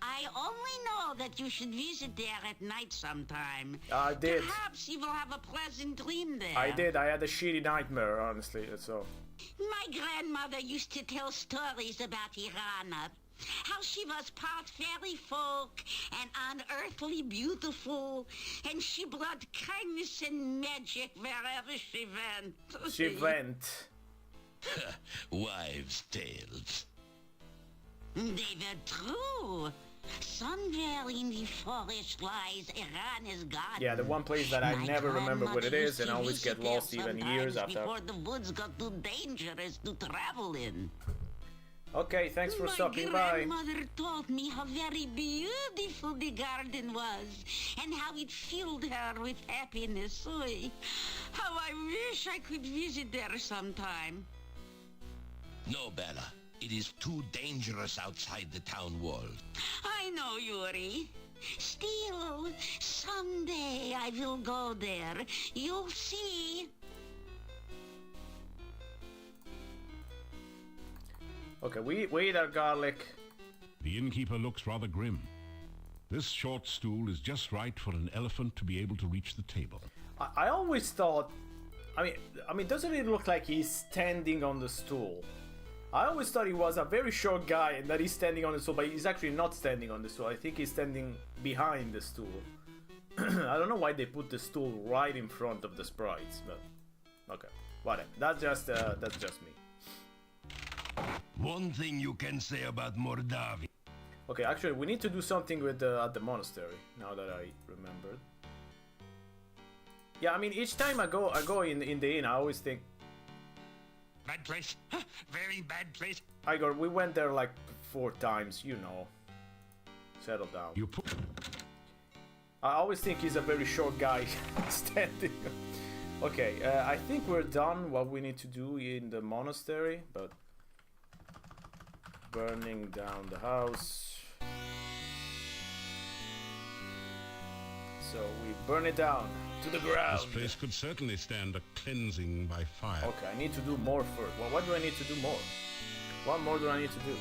I only know that you should visit there at night sometime. I did. Perhaps you will have a pleasant dream there. I did. I had a shitty nightmare, honestly. So. My grandmother used to tell stories about Irana. How she was part fairy folk and unearthly beautiful, and she brought kindness and magic wherever she went. She went. Wives' tales. They were true. Somewhere in the forest lies Irana's garden. Yeah, the one place that I My never remember what it grandmother is, used and to always get visit there lost even years sometimes after. before the woods got too dangerous to travel in. Okay, thanks for My stopping by. grandmother told me how very beautiful the garden was and how it filled her with happiness. Oy, how I wish I could visit there sometime. No, Bella. It is too dangerous outside the town wall. I know, Yuri. Still, someday I will go there. You'll see. Okay, we eat our garlic. The innkeeper looks rather grim. This short stool is just right for an elephant to be able to reach the table. I always thought, I mean, doesn't it look like he's standing on the stool? I always thought he was a very short guy and that he's standing on the stool, but he's actually not standing on the stool. I think he's standing behind the stool. I don't know why they put the stool right in front of the sprites, but okay, whatever. That's just me. One thing you can say about Mordavi. Okay, actually, we need to do something with at the monastery. Now that I remembered. Yeah, I mean, each time I go in the inn, I always think, Bad place. Very bad place. Igor, we went there like 4 times, you know. Settle down. You put... I always think he's a very short guy standing. Okay, I think we're done what we need to do in the monastery, but burning down the house. So we burn it down to the ground. This place could certainly stand a cleansing by fire. Okay, I need to do more first. Well, what do I need to do more? What more do I need to do?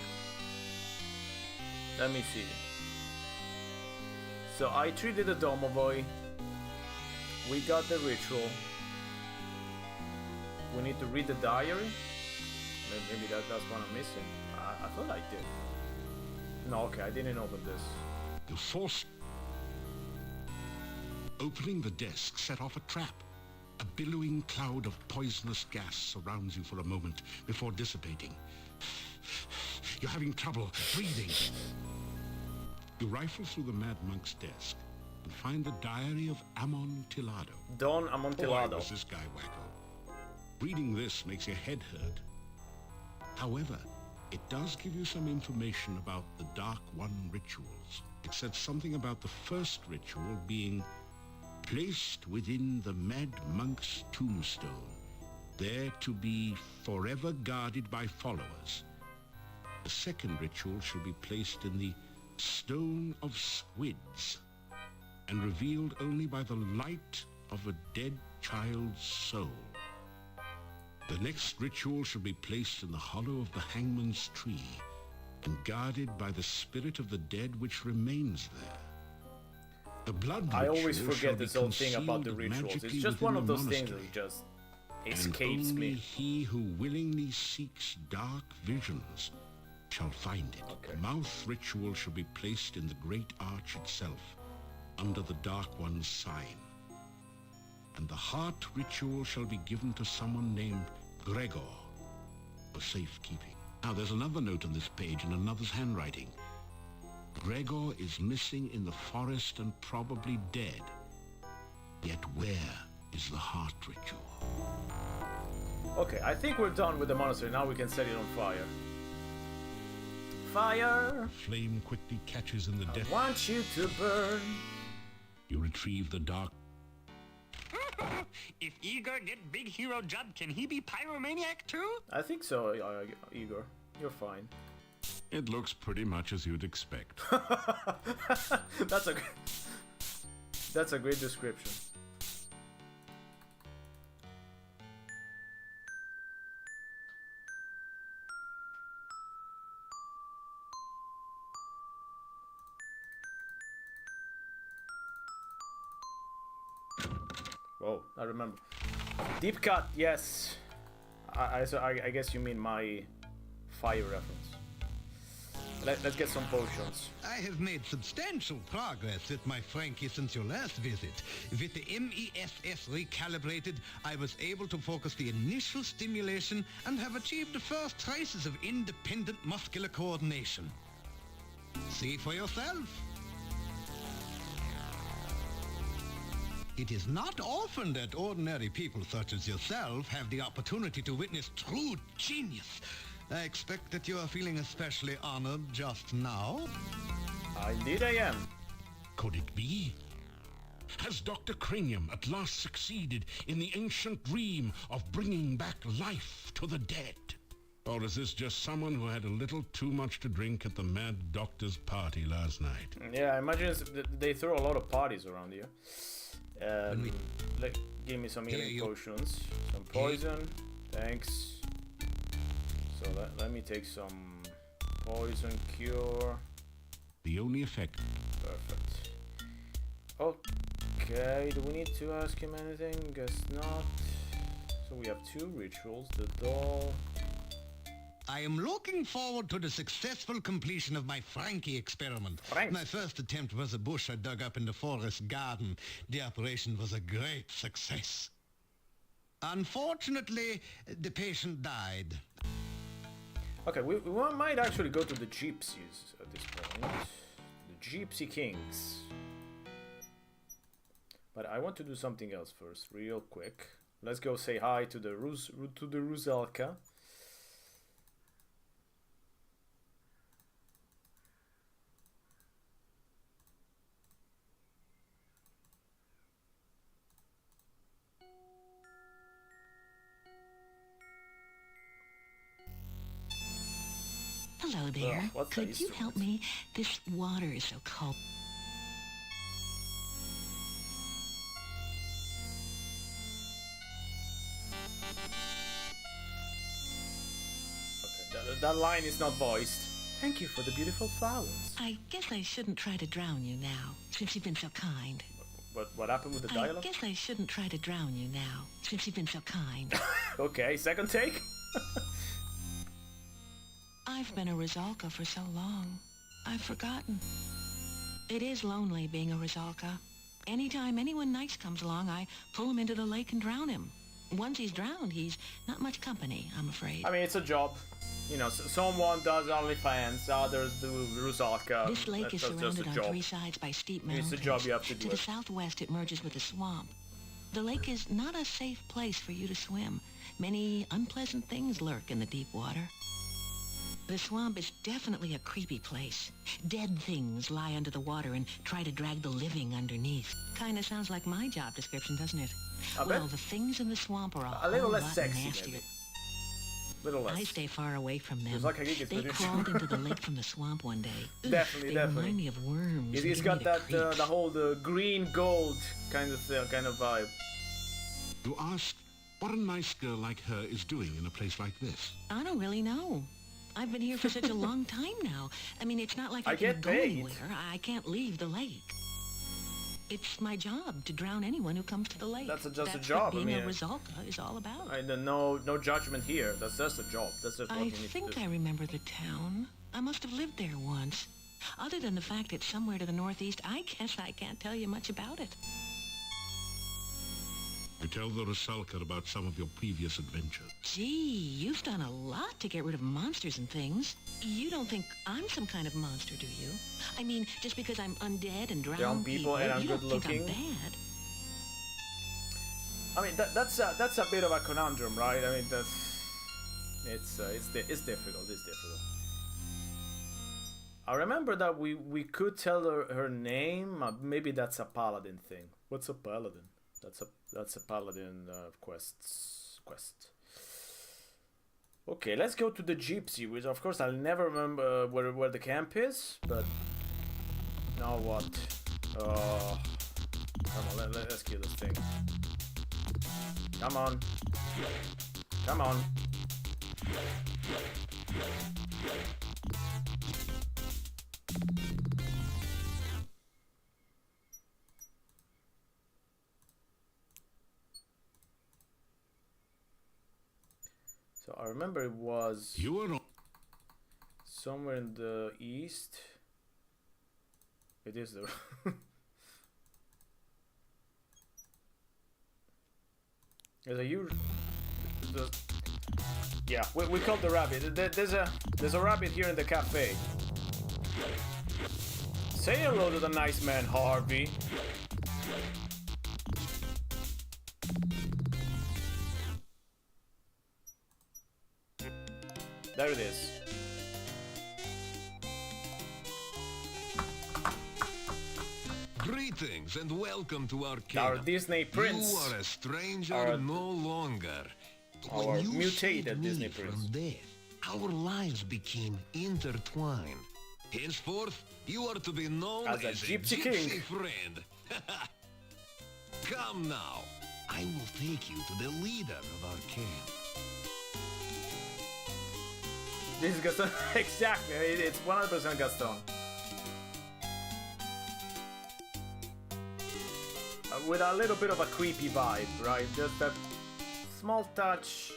Let me see. So I treated the domovoi. We got the ritual. We need to read the diary. Maybe that's what I'm missing. I thought I did. No, okay, I didn't open this. You forced... Opening the desk set off a trap. A billowing cloud of poisonous gas surrounds you for a moment before dissipating. You're having trouble breathing. You rifle through the Mad Monk's desk and find the diary of Amontillado. Don Amontillado. Boy, was this guy wacko. Reading this makes your head hurt. However, it does give you some information about the Dark One rituals. It said something about the first ritual being placed within the Mad Monk's tombstone, there to be forever guarded by followers. The second ritual should be placed in the Stone of Squids and revealed only by the light of a dead child's soul. The next ritual should be placed in the hollow of the Hangman's Tree and guarded by the spirit of the dead which remains there. The blood I always ritual forget shall this be whole thing about the concealed rituals. It's magically just within one of the those things that monastery. just And escapes only me. he who willingly seeks dark visions shall find it. Okay. The mouth ritual shall be placed in the great arch itself, under the Dark One's sign. And the heart ritual shall be given to someone named Gregor for safekeeping. Now, there's another note on this page in another's handwriting. Gregor is missing in the forest and probably dead. Yet where is the heart ritual? Okay, I think we're done with the monastery. Now we can set it on fire. Fire! Flame quickly catches in the I death. want you to burn. You retrieve the dark. If Igor get big hero job, can he be pyromaniac too? I think so, Igor. You're fine. It looks pretty much as you'd expect. That's a great description. Whoa, I remember. Deep cut, yes. I guess you mean my fire reference. Let's get some potions. I have made substantial progress with my Frankie since your last visit. With the MESS recalibrated, I was able to focus the initial stimulation and have achieved the first traces of independent muscular coordination. See for yourself. It is not often that ordinary people such as yourself have the opportunity to witness true genius. I expect that you are feeling especially honored just now. Indeed I am. Could it be? Has Dr. Cranium at last succeeded in the ancient dream of bringing back life to the dead? Or is this just someone who had a little too much to drink at the Mad Doctor's party last night? Yeah, I imagine they throw a lot of parties around here. Give me some healing potions. Some poison. Thanks. So let me take some poison cure. The only effect. Perfect. Okay, do we need to ask him anything? Guess not. So we have 2 rituals. The doll. I am looking forward to the successful completion of my Frankie experiment. My first attempt was a bush I dug up in the forest garden. The operation was a great success. Unfortunately, the patient died. Okay, we might actually go to the Gypsies at this point. The Gypsy Kings. But I want to do something else first, real quick. Let's go say hi to the Rusalka. Hello there. Could you help me? This water is so cold. Okay, that line is not voiced. Thank you for the beautiful flowers. I guess I shouldn't try to drown you now, since you've been so kind. What happened with the dialogue? I guess I shouldn't try to drown you now, since you've been so kind. Okay, second take. I've been a Rizalka for so long. I've forgotten. It is lonely being a Rizalka. Anytime anyone nice comes along, I pull him into the lake and drown him. Once he's drowned, he's not much company, I'm afraid. I mean, it's a job. You know, someone does OnlyFans, others do Rusalka. This lake is surrounded on 3 sides by steep mountains. It's a job you have to do. To the southwest, it merges with a swamp. The lake is not a safe place for you to swim. Many unpleasant things lurk in the deep water. The swamp is definitely a creepy place. Dead things lie under the water and try to drag the living underneath. Kinda sounds like my job description, doesn't it? Well, the things in the swamp are a little whole less lot sexy, nastier. maybe. Little less. I stay far away from them. Like they crawled into the lake from the swamp one day. Definitely. They remind me of worms. It's got that the whole green gold kind of vibe. You ask what a nice girl like her is doing in a place like this. I don't really know. I've been here for such a long time now. I mean, it's not like I can go anywhere. I can't leave the lake. It's my job to drown anyone who comes to the lake. That's a What job. being a Rizalka is all about. No judgment here. That's just a job. That's just what you need to do. I think I remember the town. I must have lived there once. Other than the fact it's somewhere to the northeast, I guess I can't tell you much about it. You tell the Rusalka about some of your previous adventures. Gee, you've done a lot to get rid of monsters and things. You don't think I'm some kind of monster, do you? I mean, just because I'm undead and drown people and I'm you good don't think looking. I'm bad. I mean, that's a bit of a conundrum, right? I mean, it's difficult. It's difficult. I remember that we could tell her name. Maybe that's a paladin thing. What's a paladin? That's a paladin quest. Okay, let's go to the Gypsy, which of course I'll never remember where the camp is, but now what? Come on, let's kill this thing. Come on. Come on. So I remember it was somewhere in the east. It is the there's a huge yeah, we called the rabbit. There's a rabbit here in the cafe. Say hello to the nice man, Harvey. There it is. Greetings and welcome to our kingdom. Our Disney prince. You are a stranger no longer. Our When you mutated saved me Disney from prince. death, our lives became intertwined. Henceforth, you are to be known As a Gypsy King. friend. Come now. I will take you to the leader of our camp. This is Gaston. Exactly, it's 100% Gaston. With a little bit of a creepy vibe, right? Just that small touch.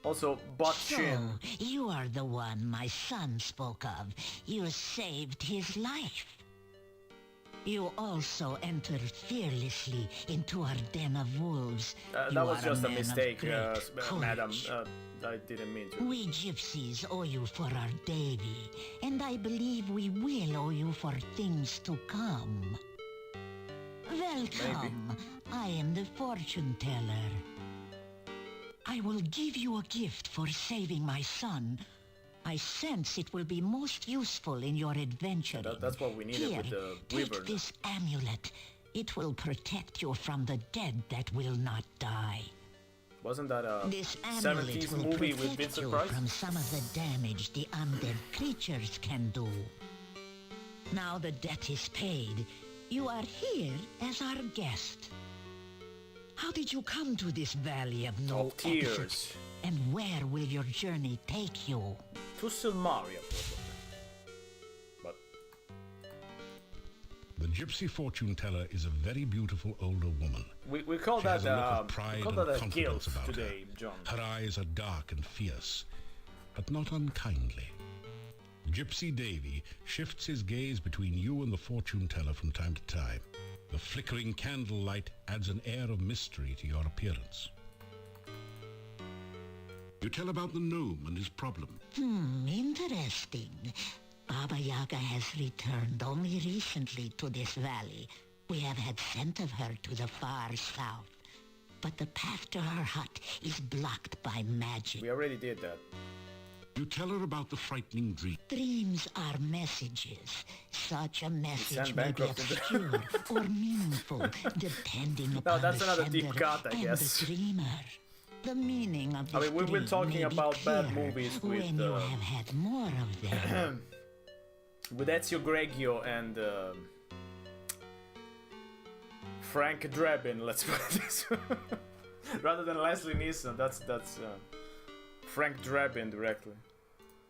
Also, butt chin. So, you are the one my son spoke of. You saved his life. You also entered fearlessly into our den of wolves. That was just a man of mistake, great madam. courage. I didn't mean to. We gypsies owe you for our Davy, and I believe we will owe you for things to come. Welcome. Maybe. I am the fortune teller. I will give you a gift for saving my son. I sense it will be most useful in your adventure. That's what we needed Here, with the take wyvern. this amulet. It will protect you from the dead that will not die. Wasn't that a This amulet 70s will movie with protect Vincent you Price? from some of the damage the undead creatures can do. Now the debt is paid. You are here as our guest. How did you come to this valley of no Of tears. exit? And where will your journey take you? To Silmaria, probably. But The gypsy fortune teller is a very beautiful older woman. we call She that has a look of pride we call and that a confidence guilt about today, John. Her eyes are dark and fierce, but not unkindly. Gypsy Davy shifts his gaze between you and the fortune teller from time to time. The flickering candlelight adds an air of mystery to your appearance. You tell about the gnome and his problem. Interesting. Baba Yaga has returned only recently to this valley. We have had scent of her to the far south. But the path to her hut is blocked by magic. We already did that. You tell her about the frightening dream. Dreams are messages. Such a message sound may be bankrupt in there. obscure or meaningful, depending upon that's the another sender deep cut, I and guess. the dreamer. The meaning of I this mean, we've been dream talking may be about bad clearer movies with, when you have had more of them. With Ezio Greggio and Frank Drebin, let's put it this way. Rather than Leslie Nielsen, that's Frank Drebin directly.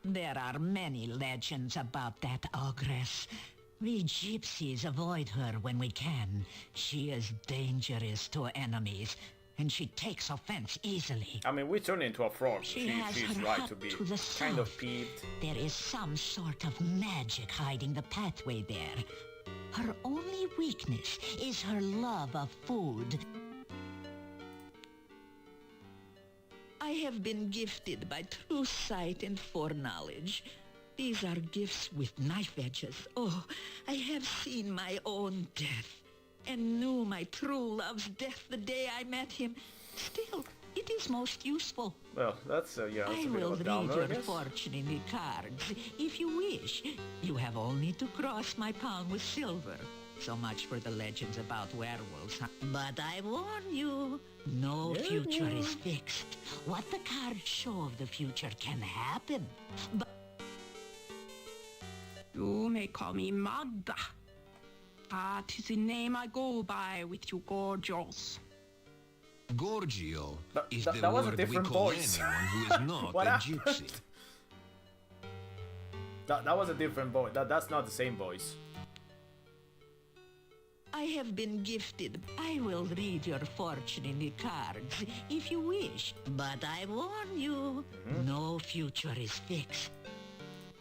There are many legends about that ogress. We gypsies avoid her when we can. She is dangerous to enemies, and she takes offense easily. I mean, we turn into a frog. She has She's her right hut to be to the kind of south. peeved. There is some sort of magic hiding the pathway there. Her only weakness is her love of food. I have been gifted by true sight and foreknowledge. These are gifts with knife edges. Oh, I have seen my own death and knew my true love's death the day I met him. Still, it is most useful. Well, that's yeah, that's I a bit will of a read downer, I your guess. fortune in the cards, if you wish. You have only to cross my palm with silver. So much for the legends about werewolves. But I warn you, no future is fixed. What the cards show of the future can happen. But you may call me Magda. That is the name I go by with you gorgeous. Gorgio is that the was a word we different call voice. anyone who is not What a happened? gypsy. That was a different voice. That's not the same voice. I have been gifted. I will read your fortune in the cards, if you wish. But I warn you, no future is fixed.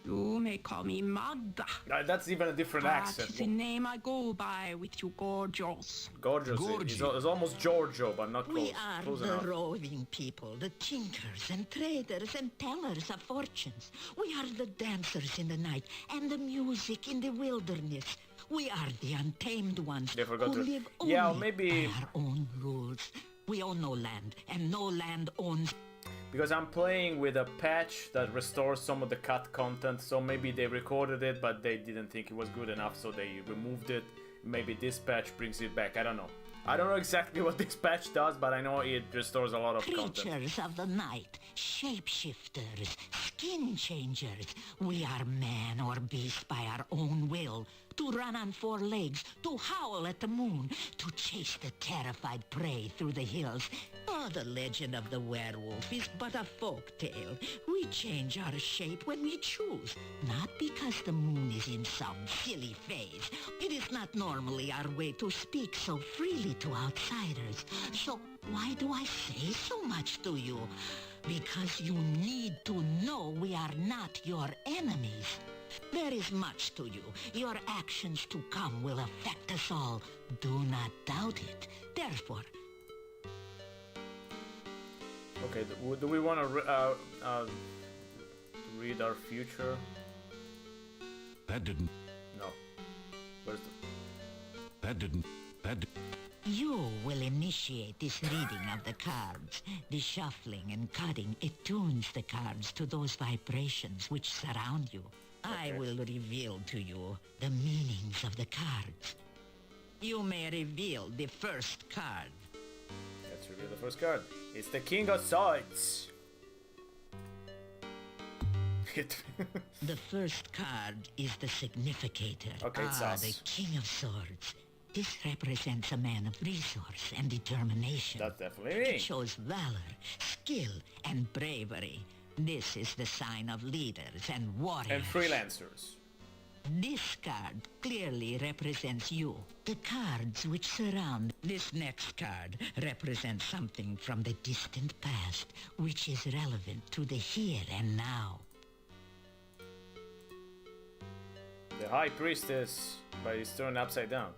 You may call me Magda. That's even a different That accent. is the name I go by with you gorgeous. Gorgeous. It's almost Giorgio, but not close. We are close the enough. roving people, the tinkers and traders and tellers of fortunes. We are the dancers in the night and the music in the wilderness. We are the untamed ones They forgot who to- live Yeah, or only maybe- by our own rules. We own no land, and no land owns... Because I'm playing with a patch that restores some of the cut content, so maybe they recorded it, but they didn't think it was good enough, so they removed it. Maybe this patch brings it back, I don't know. I don't know exactly what this patch does, but I know it restores a lot of content. Creatures of the night, shapeshifters, skin changers. We are man or beast by our own will. To run on four legs, to howl at the moon, to chase the terrified prey through the hills. Oh, the legend of the werewolf is but a folk tale. We change our shape when we choose, not because the moon is in some silly phase. It is not normally our way to speak so freely to outsiders. So why do I say so much to you? Because you need to know we are not your enemies. There is much to you. Your actions to come will affect us all. Do not doubt it. Therefore... Okay, do we want to read our future? That didn't... No. Where's the... That didn't... You will initiate this reading of the cards. The shuffling and cutting, it tunes the cards to those vibrations which surround you. I will reveal to you the meanings of the cards. You may reveal the first card. Let's reveal the first card. It's the King of Swords. The first card is the significator. Okay, it's us. The King of Swords. This represents a man of resource and determination. That's definitely me. It shows valor, skill, and bravery. This is the sign of leaders and warriors. And freelancers. This card clearly represents you. The cards which surround this next card represent something from the distant past, which is relevant to the here and now. The High Priestess, but it's turned upside down.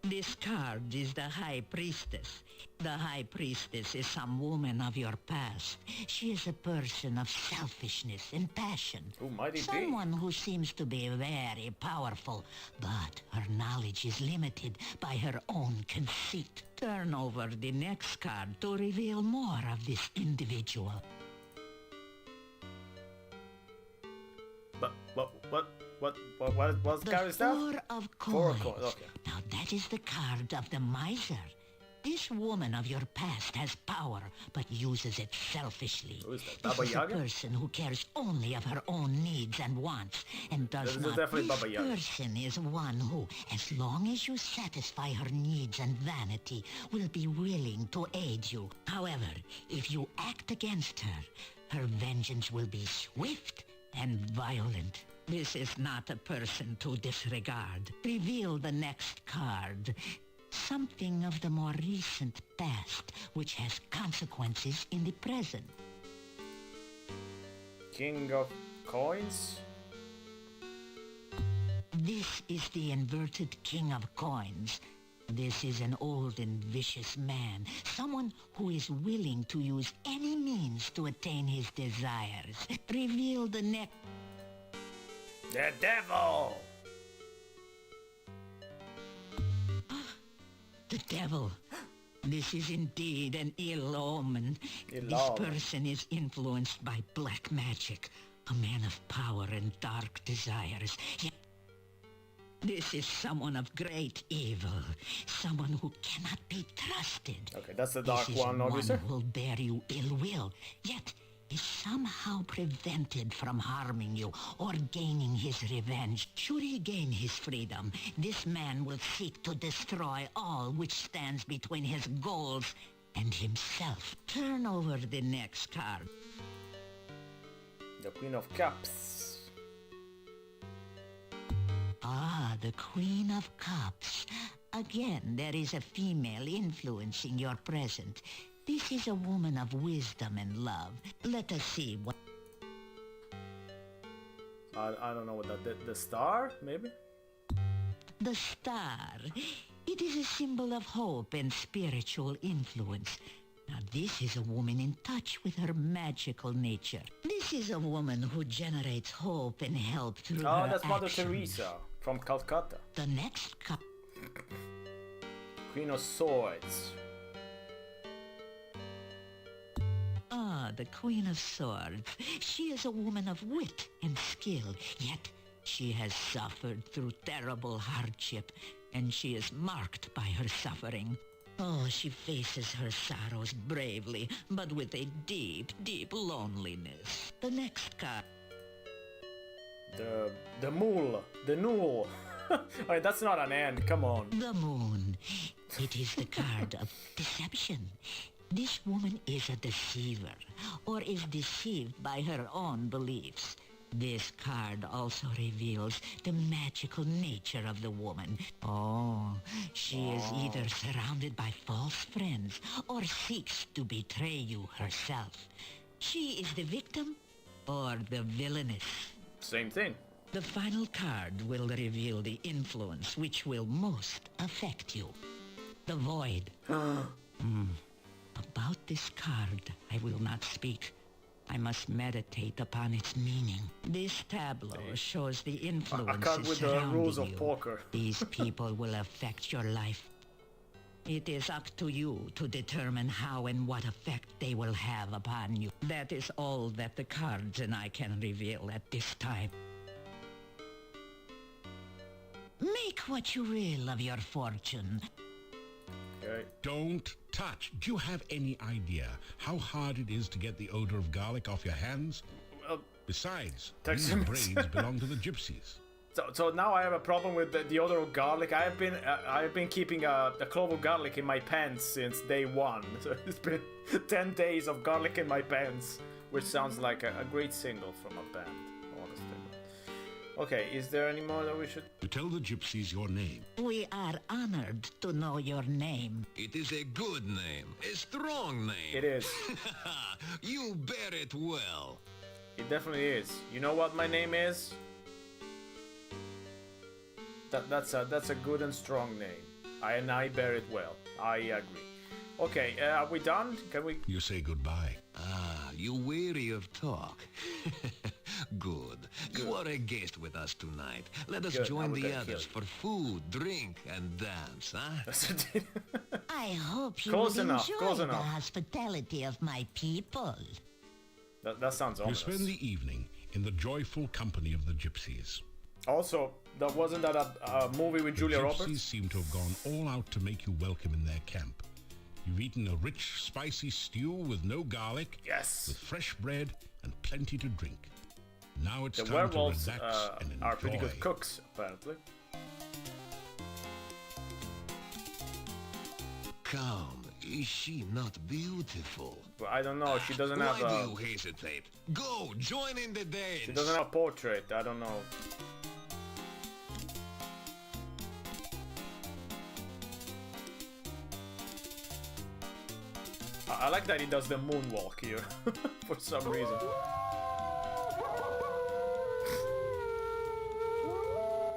This card is the High Priestess. The High Priestess is some woman of your past. She is a person of selfishness and passion. Who might it Someone who seems to be very powerful, but her knowledge is limited by her own conceit. Turn over the next card to reveal more of this individual. But what's the card stuff? Four of Coins. Four of Coins, okay. Now that is the card of the miser. This woman of your past has power, but uses it selfishly. Who is that, This Baba is Yaga? a person who cares only of her own needs and wants, and does This is not. definitely This Baba Yaga. person is one who, as long as you satisfy her needs and vanity, will be willing to aid you. However, if you act against her, her vengeance will be swift and violent. This is not a person to disregard. Reveal the next card. Something of the more recent past, which has consequences in the present. King of Coins? This is the inverted King of Coins. This is an old and vicious man, someone who is willing to use any means to attain his desires. Reveal the next... The Devil! The devil. This is indeed an ill omen. Ill This omen. person is influenced by black magic, a man of power and dark desires. Yet this is someone of great evil, someone who cannot be trusted. Okay, that's the dark This is one, obviously. who will bear you ill will, yet is somehow prevented from harming you or gaining his revenge. Should he gain his freedom, this man will seek to destroy all which stands between his goals and himself. Turn over the next card. The Queen of Cups. Ah, the Queen of Cups. Again, there is a female influencing your present. This is a woman of wisdom and love. Let us see what... I don't know what that... The star, maybe? The star. It is a symbol of hope and spiritual influence. Now, this is a woman in touch with her magical nature. This is a woman who generates hope and help through her Oh, that's Mother actions. Teresa from Calcutta. The next cup. Queen of Swords. Ah, the Queen of Swords. She is a woman of wit and skill, yet she has suffered through terrible hardship and she is marked by her suffering. Oh, she faces her sorrows bravely, but with a deep, deep loneliness. The next card. The mule. The Nul. Wait, that's not an end, come on. The moon. It is the card of deception. This woman is a deceiver, or is deceived by her own beliefs. This card also reveals the magical nature of the woman. Oh, she is either surrounded by false friends or seeks to betray you herself. She is the victim or the villainess. Same thing. The final card will reveal the influence which will most affect you. The void. About this card, I will not speak. I must meditate upon its meaning. This tableau shows the influences I can't with the surrounding rules of you. poker. These people will affect your life. It is up to you to determine how and what effect they will have upon you. That is all that the cards and I can reveal at this time. Make what you will of your fortune. Okay. Don't touch. Do you have any idea how hard it is to get the odor of garlic off your hands? Besides, these braids belong to the gypsies. So now I have a problem with the odor of garlic. I have been keeping a clove of garlic in my pants since day one. So it's been 10 days of garlic in my pants, which sounds like a great single from a band, honestly. Okay, is there any more that we should... To tell the gypsies your name. We are honored to know your name. It is a good name, a strong name. It is. You bear it well. It definitely is. You know what my name is? That's a good and strong name. And I bear it well. I agree. Okay, are we done? Can we... You say goodbye. Ah, you weary of talk. Good. You are a guest with us tonight. Let us join the others for food, drink, and dance, huh? I hope you Close will enough, enjoy close the enough. hospitality of my people. That sounds You ominous. spend the evening in the joyful company of the gypsies. Also, wasn't that a movie with Julia The gypsies Roberts? seem to have gone all out to make you welcome in their camp. You've eaten a rich, spicy stew with no garlic, Yes. with fresh bread and plenty to drink. Now it's The time werewolves to relax and enjoy. are pretty good cooks, apparently. Come, is she not beautiful? But I don't know. She doesn't have Why a... do you hesitate? Go, join in the dance. She doesn't have a portrait. I don't know. I like that he does the moonwalk here for some reason.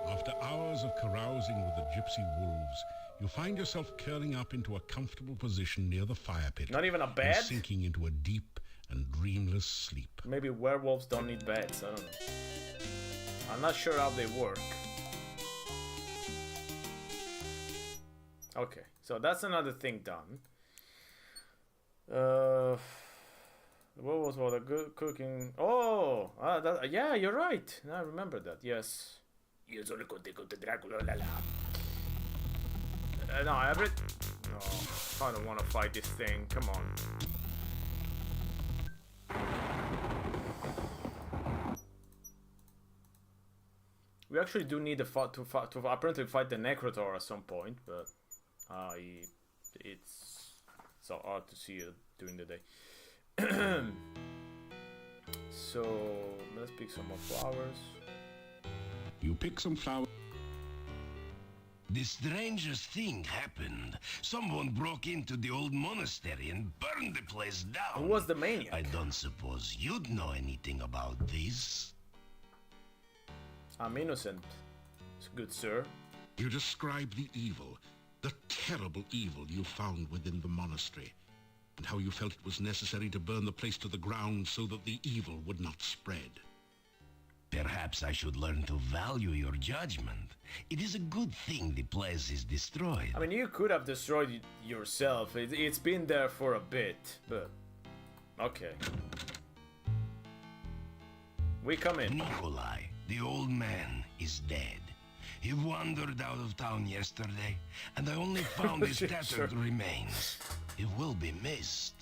After hours of carousing with the gypsy wolves, you find yourself curling up into a comfortable position near the fire pit. Not even a and bed? sinking into a deep and dreamless sleep. Maybe werewolves don't need beds. I don't know. I'm not sure how they work. Okay, so that's another thing done. What was all the good cooking? Oh, yeah, you're right. I remember that. Yes. Io sono Conte Dracula. La la. No, I don't want to fight this thing. Come on. We actually do need to apparently fight the Necrotor at some point, but it's so hard to see it during the day. So let's pick some more flowers. You pick some flowers. The strangest thing happened. Someone broke into the old monastery and burned the place down. Who was the maniac? I don't suppose you'd know anything about this. I'm innocent, good sir. You describe the evil, the terrible evil you found within the monastery, and how you felt it was necessary to burn the place to the ground so that the evil would not spread. Perhaps I should learn to value your judgment. It is a good thing the place is destroyed. I mean, you could have destroyed it yourself. It's been there for a bit, but okay. We come in. Nikolai, the old man, is dead. He wandered out of town yesterday, and I only found his tattered remains. He will be missed.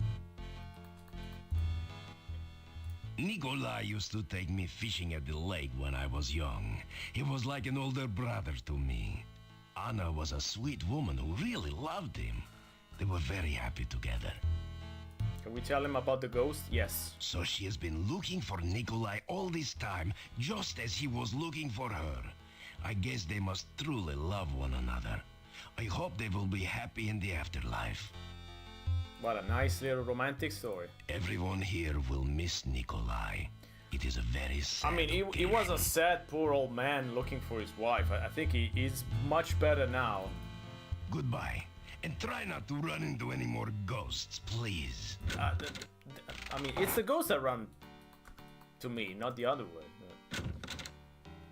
Nikolai used to take me fishing at the lake when I was young. He was like an older brother to me. Anna was a sweet woman who really loved him. They were very happy together. Can we tell him about the ghost? Yes. So she has been looking for Nikolai all this time, just as he was looking for her. I guess they must truly love one another. I hope they will be happy in the afterlife. What a nice little romantic story. Everyone here will miss Nikolai. It is a very sad I mean, he was a sad, poor old man looking for his wife. I think he is much better now. Goodbye. And try not to run into any more ghosts, please. I mean, it's the ghosts that run to me, not the other way.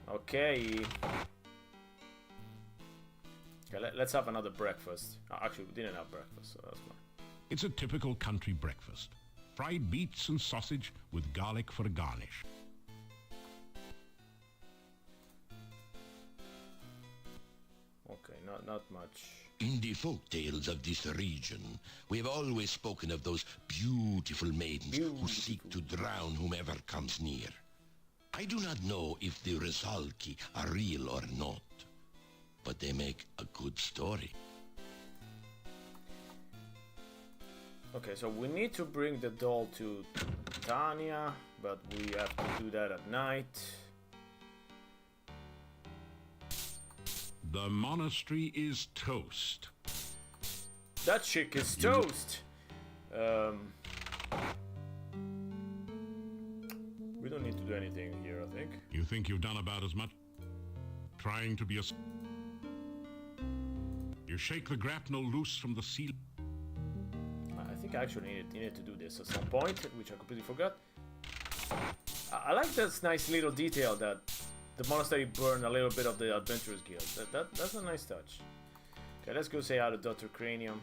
Okay. Okay, let's have another breakfast. Actually, we didn't have breakfast, so that's fine. It's a typical country breakfast. Fried beets and sausage with garlic for a garnish. Okay, not much. In the folk tales of this region, we have always spoken of those beautiful maidens who seek to drown whomever comes near. I do not know if the Rusalki are real or not, but they make a good story. Okay, so we need to bring the doll to Tanya, but we have to do that at night. The monastery is toast. That chick is toast! We don't need to do anything here, I think. You think you've done about as much trying to be a... You shake the grapnel loose from the seal. I think I actually needed to do this at some point, which I completely forgot. I like this nice little detail that the monastery burned a little bit of the Adventurers Guild. That's a nice touch. Okay, let's go say hi to Dr. Cranium.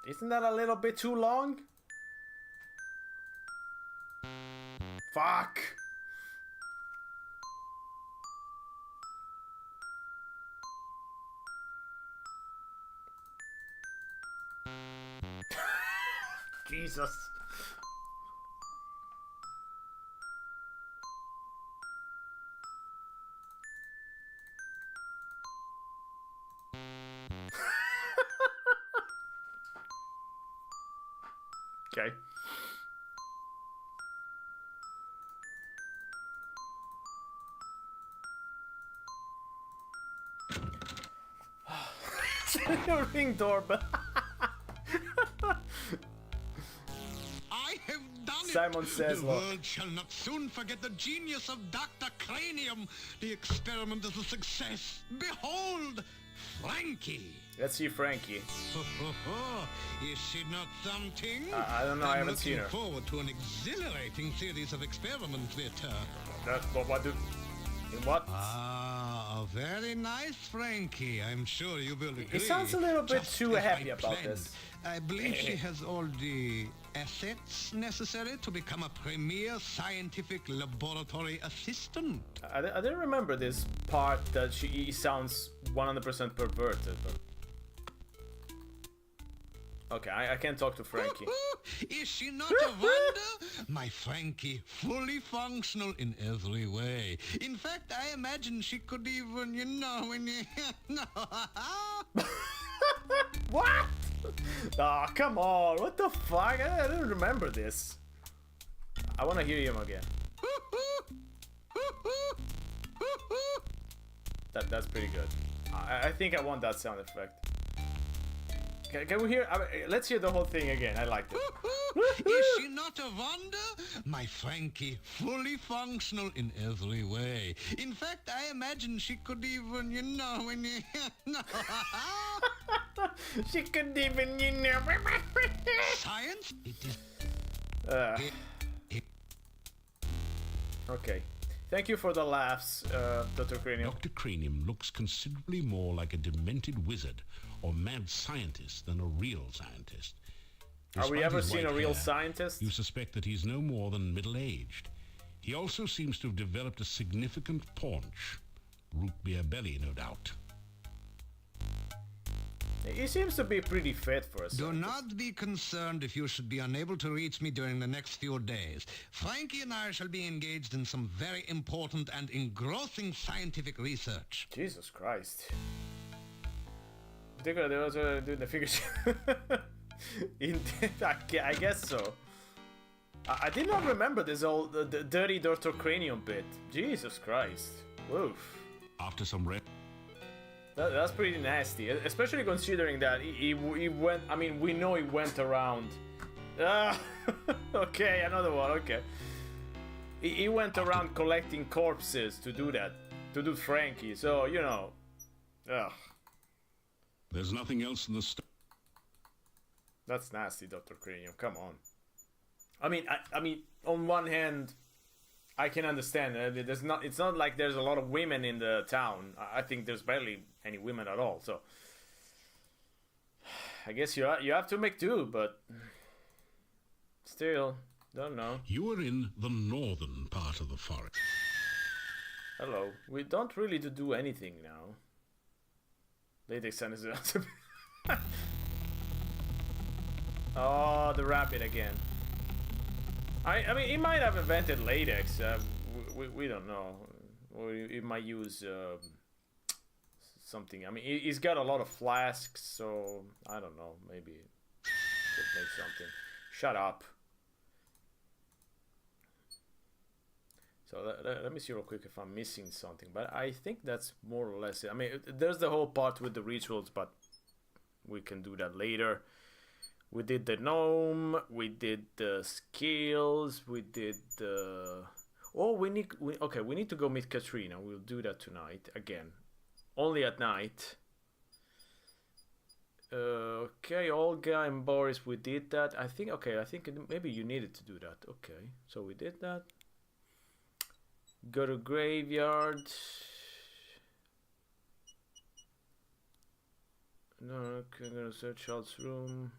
Isn't that a little bit too long? Fuck! Jesus. Okay. Ring doorbell. I have done Simon it! says, The look. world shall not soon forget the genius of Dr. Cranium. The experiment is a success. Behold, Frankie. Let's see Frankie. Is she not something? I don't know, I haven't seen her. I'm looking forward to an exhilarating series of experiments with her. That's what do. In what? Ah, a very nice Frankie. I'm sure you will agree. He sounds a little bit Just too as happy I about planned. this. I believe she has all the assets necessary to become a premier scientific laboratory assistant. I didn't remember this part that he sounds 100% perverted. But... Okay, I can't talk to Frankie. Is she not a wonder? My Frankie, fully functional in every way. In fact, I imagine she could even, What? Ah, come on. What the fuck? I don't remember this. I want to hear him again. That's pretty good. I think I want that sound effect. Can we hear? Let's hear the whole thing again. I liked it. Is she not a wonder? My Frankie, fully functional in every way. In fact, I imagine she could even, She could even, Science? It is... Okay. Thank you for the laughs, Dr. Cranium. Dr. Cranium looks considerably more like a demented wizard or mad scientist than a real scientist. Are we Despite ever his seen white a real hair, scientist? You suspect that he's no more than middle-aged. He also seems to have developed a significant paunch. Root beer belly, no doubt. He seems to be pretty fit for us. Do not be concerned if you should be unable to reach me during the next few days. Frankie and I shall be engaged in some very important and engrossing scientific research. Jesus Christ. They was doing the figure. I guess so. I did not remember this old the dirty Dr. Cranium bit. Jesus Christ. Woof. After some That's pretty nasty, especially considering that he went. I mean, we know he went around. Okay, another one. Okay, he went around collecting corpses to do that, to do Frankie. So you know, There's nothing else in the that's nasty, Dr. Cranium. Come on. I mean, on one hand, I can understand. There's not. It's not like there's a lot of women in the town. I think there's barely any women at all. So I guess you have to make do. But still, don't know. You are in the northern part of the forest. Hello. We don't really do anything now. Latex sun is. Oh, the rabbit again. I mean, he might have invented latex. We don't know. Or he might use something. I mean, he's got a lot of flasks, so I don't know. Maybe could make something. Shut up. So let me see real quick if I'm missing something. But I think that's more or less it. I mean, there's the whole part with the rituals, but we can do that later. We did the gnome, we did the skills, we did the... Oh, we need to go meet Katrina. We'll do that tonight, again. Only at night. Okay, Olga and Boris, we did that. I think maybe you needed to do that. Okay, so we did that. Go to graveyard. No, okay, I'm gonna search Charles' room.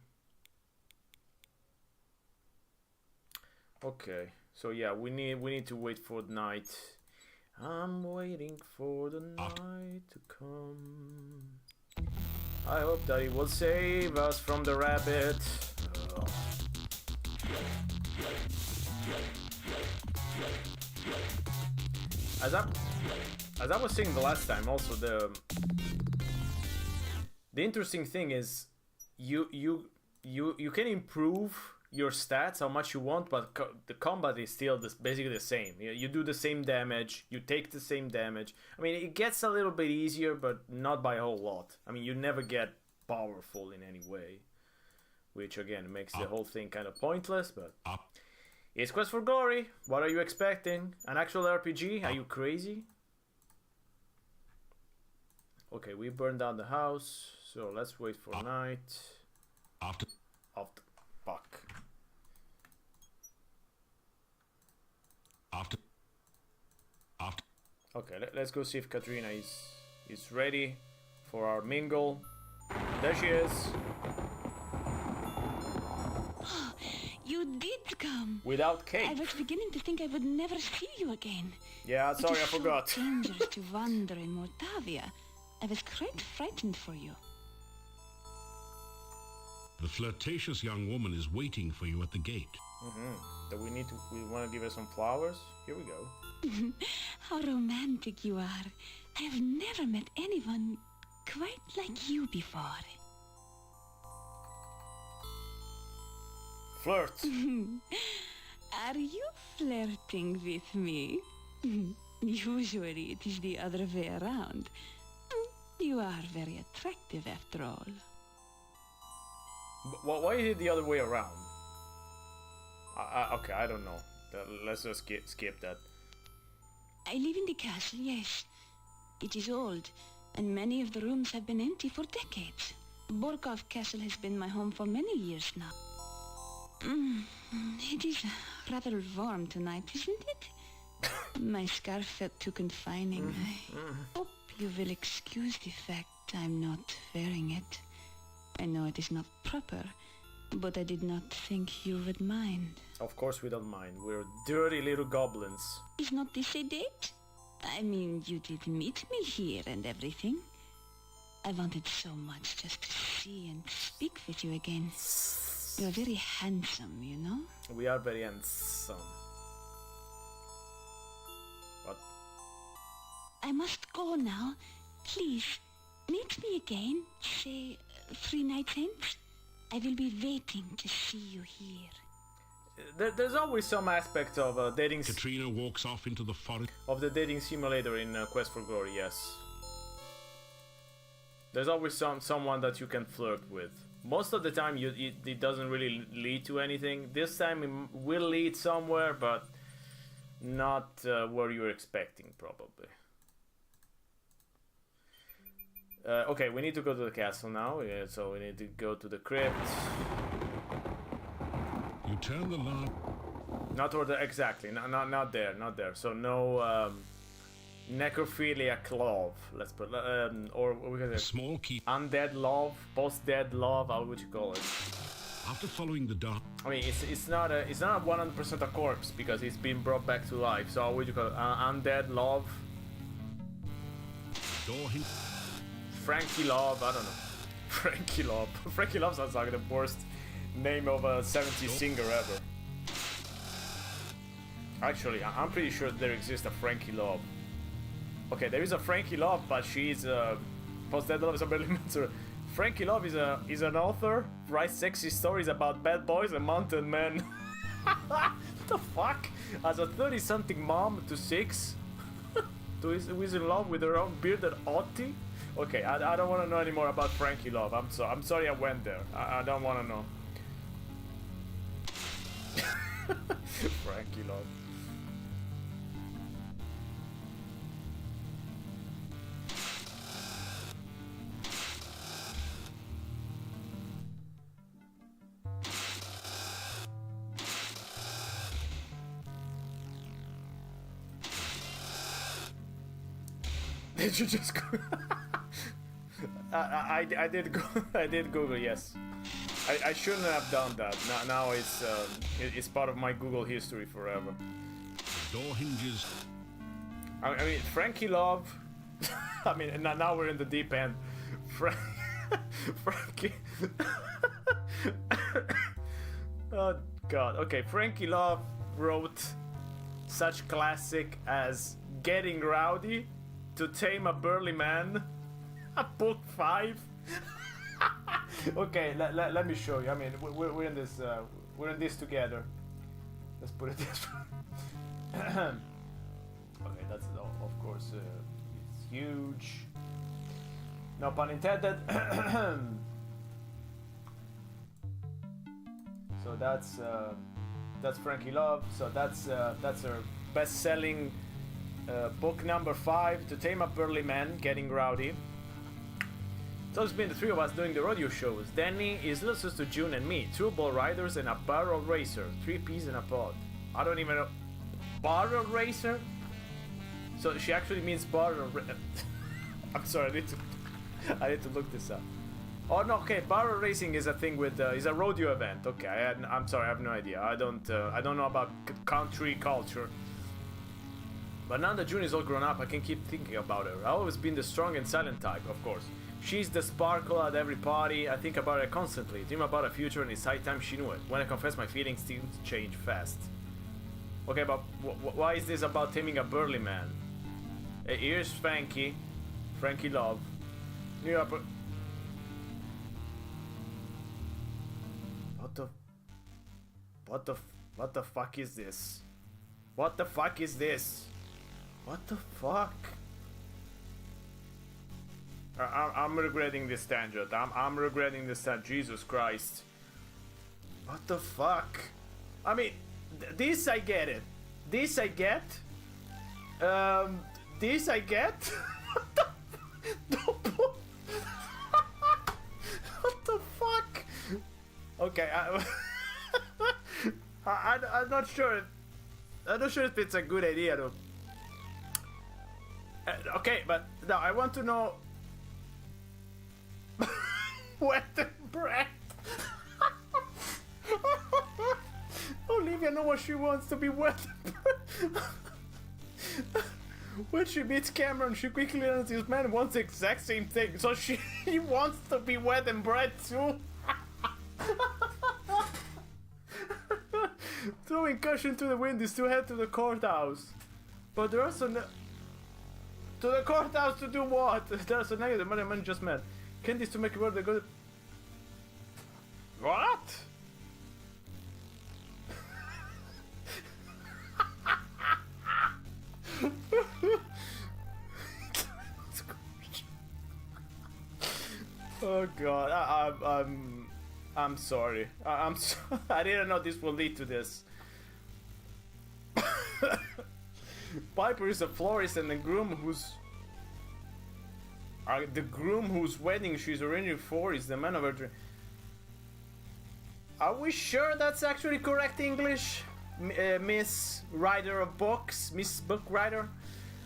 Okay, so yeah, we need to wait for the night. I'm waiting for the night to come. I hope that it will save us from the rabbit. As I was saying the last time, also the interesting thing is you can improve your stats how much you want, but the combat is still basically the same. You do the same damage, you take the same damage. I mean, it gets a little bit easier, but not by a whole lot. I mean, you never get powerful in any way, which again makes the whole thing kind of pointless. But it's Quest for Glory. What are you expecting? An actual RPG? Are you crazy? Okay, we burned down the house, so let's wait for night. Fuck. Okay, let's go see if Katrina is ready for our mingle. There she is. You did come. Without cake. I was beginning to think I would never see you again. Yeah, sorry, I forgot. It is so dangerous to wander in Moldavia. I was quite frightened for you. The flirtatious young woman is waiting for you at the gate. Do we want to give her some flowers? Here we go. How romantic you are. I have never met anyone quite like you before. Flirt. Are you flirting with me? Usually it is the other way around. You are very attractive after all. Why is it the other way around? Okay, I don't know. Let's just skip that. I live in the castle, yes. It is old, and many of the rooms have been empty for decades. Borkov Castle has been my home for many years now. It is rather warm tonight, isn't it? My scarf felt too confining. I hope you will excuse the fact I'm not wearing it. I know it is not proper, but I did not think you would mind. Of course we don't mind. We're dirty little goblins. Is not this a date? I mean, you did meet me here and everything. I wanted so much just to see and speak with you again. You're very handsome, you know? We are very handsome. What? I must go now. Please, meet me again, say 3 nights hence. I will be waiting to see you here. There's always some aspect of dating. Katrina walks off into the forest. Of the dating simulator in Quest for Glory, yes. There's always someone that you can flirt with. Most of the time, it doesn't really lead to anything. This time, it will lead somewhere, but not where you're expecting, probably. Okay, we need to go to the castle now, so we need to go to the crypt. You turn the lamp. Not toward the, exactly, not there. So no necrophiliac love. Let's put or we can small key. Undead love, post-dead love. How would you call it? After following the dark. I mean, it's not a 100% a corpse because it's been brought back to life. So how would you call it? Undead love. Door him. Frankie Love, I don't know. Frankie Love. Frankie Love sounds like the worst name of a 70s singer ever. Actually, I'm pretty sure there exists a Frankie Love. Okay, there is a Frankie Love, but she's post-dead love is a barely mentor. Frankie Love is an author, writes sexy stories about bad boys and mountain men. What the fuck? As a 30-something mom to 6, who is in love with her own bearded hottie? Okay, I don't want to know any more about Frankie Love. I'm sorry I went there. I don't want to know. Frankie Love. Did you just go? I did go. I did Google. Yes, I shouldn't have done that. Now it's part of my Google history forever. Door hinges. I mean, Frankie Love. I mean, now we're in the deep end. Frankie. Oh God. Okay, Frankie Love wrote such classic as "Getting Rowdy to Tame a Burly Man." Book 5. Okay, let me show you. I mean, we're in this. We're in this together. Let's put it this way. Okay, that's of course it's huge. No pun intended. So that's Frankie Love. So that's her best-selling book number 5, To Tame a Burly Man, Getting Rowdy. So it's been the 3 of us doing the rodeo shows. Danny is little sister June and me, 2 bull riders and a barrel racer, 3 peas in a pod. I don't even know. Barrel racer? So she actually means barrel. I'm sorry, I need to look this up. Oh no, okay, barrel racing is a thing with is a rodeo event. Okay, I'm sorry, I have no idea. I don't know about country culture. But now that June is all grown up, I can keep thinking about her. I've always been the strong and silent type, of course. She's the sparkle at every party. I think about her constantly, dream about her future, and it's high time she knew it. When I confess, my feelings seem to change fast. Okay, but why is this about taming a burly man? Here's Frankie Love. What the fuck is this? What the fuck is this? What the fuck? I'm regretting this tangent. I'm regretting this tangent. Jesus Christ. What the fuck? I mean, this I get it. This I get. This I get. What the fuck? Okay, I'm not sure. I'm not sure if it's a good idea though. Okay, but now I want to know. Wet breath. Olivia knows what she wants to be wet. When she meets Cameron, she quickly learns this man wants the exact same thing. So he wants to be wet and bread too. Throwing caution to the wind is to head to the courthouse. But there are some... To the courthouse to do what? There's a negative man just met. Candice to make it worth the good... What? Oh god, I'm sorry. I didn't know this would lead to this. Piper is a florist and the groom whose wedding she's arranging for is the man of her dream. Are we sure that's actually correct English, Miss Writer of Books, Miss Book Writer?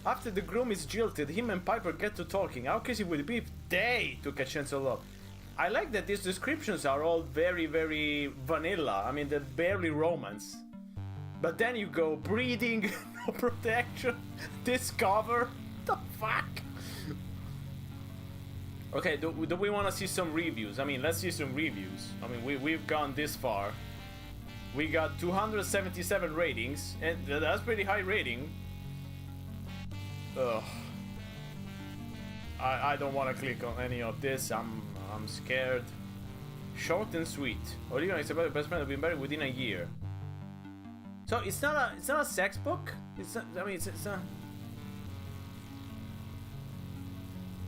After the groom is jilted, him and Piper get to talking. How crazy would it be if they took a chance of love? I like that these descriptions are all very, very vanilla. I mean, they're barely romance. But then you go breeding, no protection, discover. The fuck? Okay, do we want to see some reviews? I mean, let's see some reviews. I mean, we've gone this far. We got 277 ratings, and that's pretty high rating. Ugh. I don't want to click on any of this. I'm scared. Short and sweet. Olivia is about the best friend have been married within a year. So it's not a sex book. It's not, I mean it's not.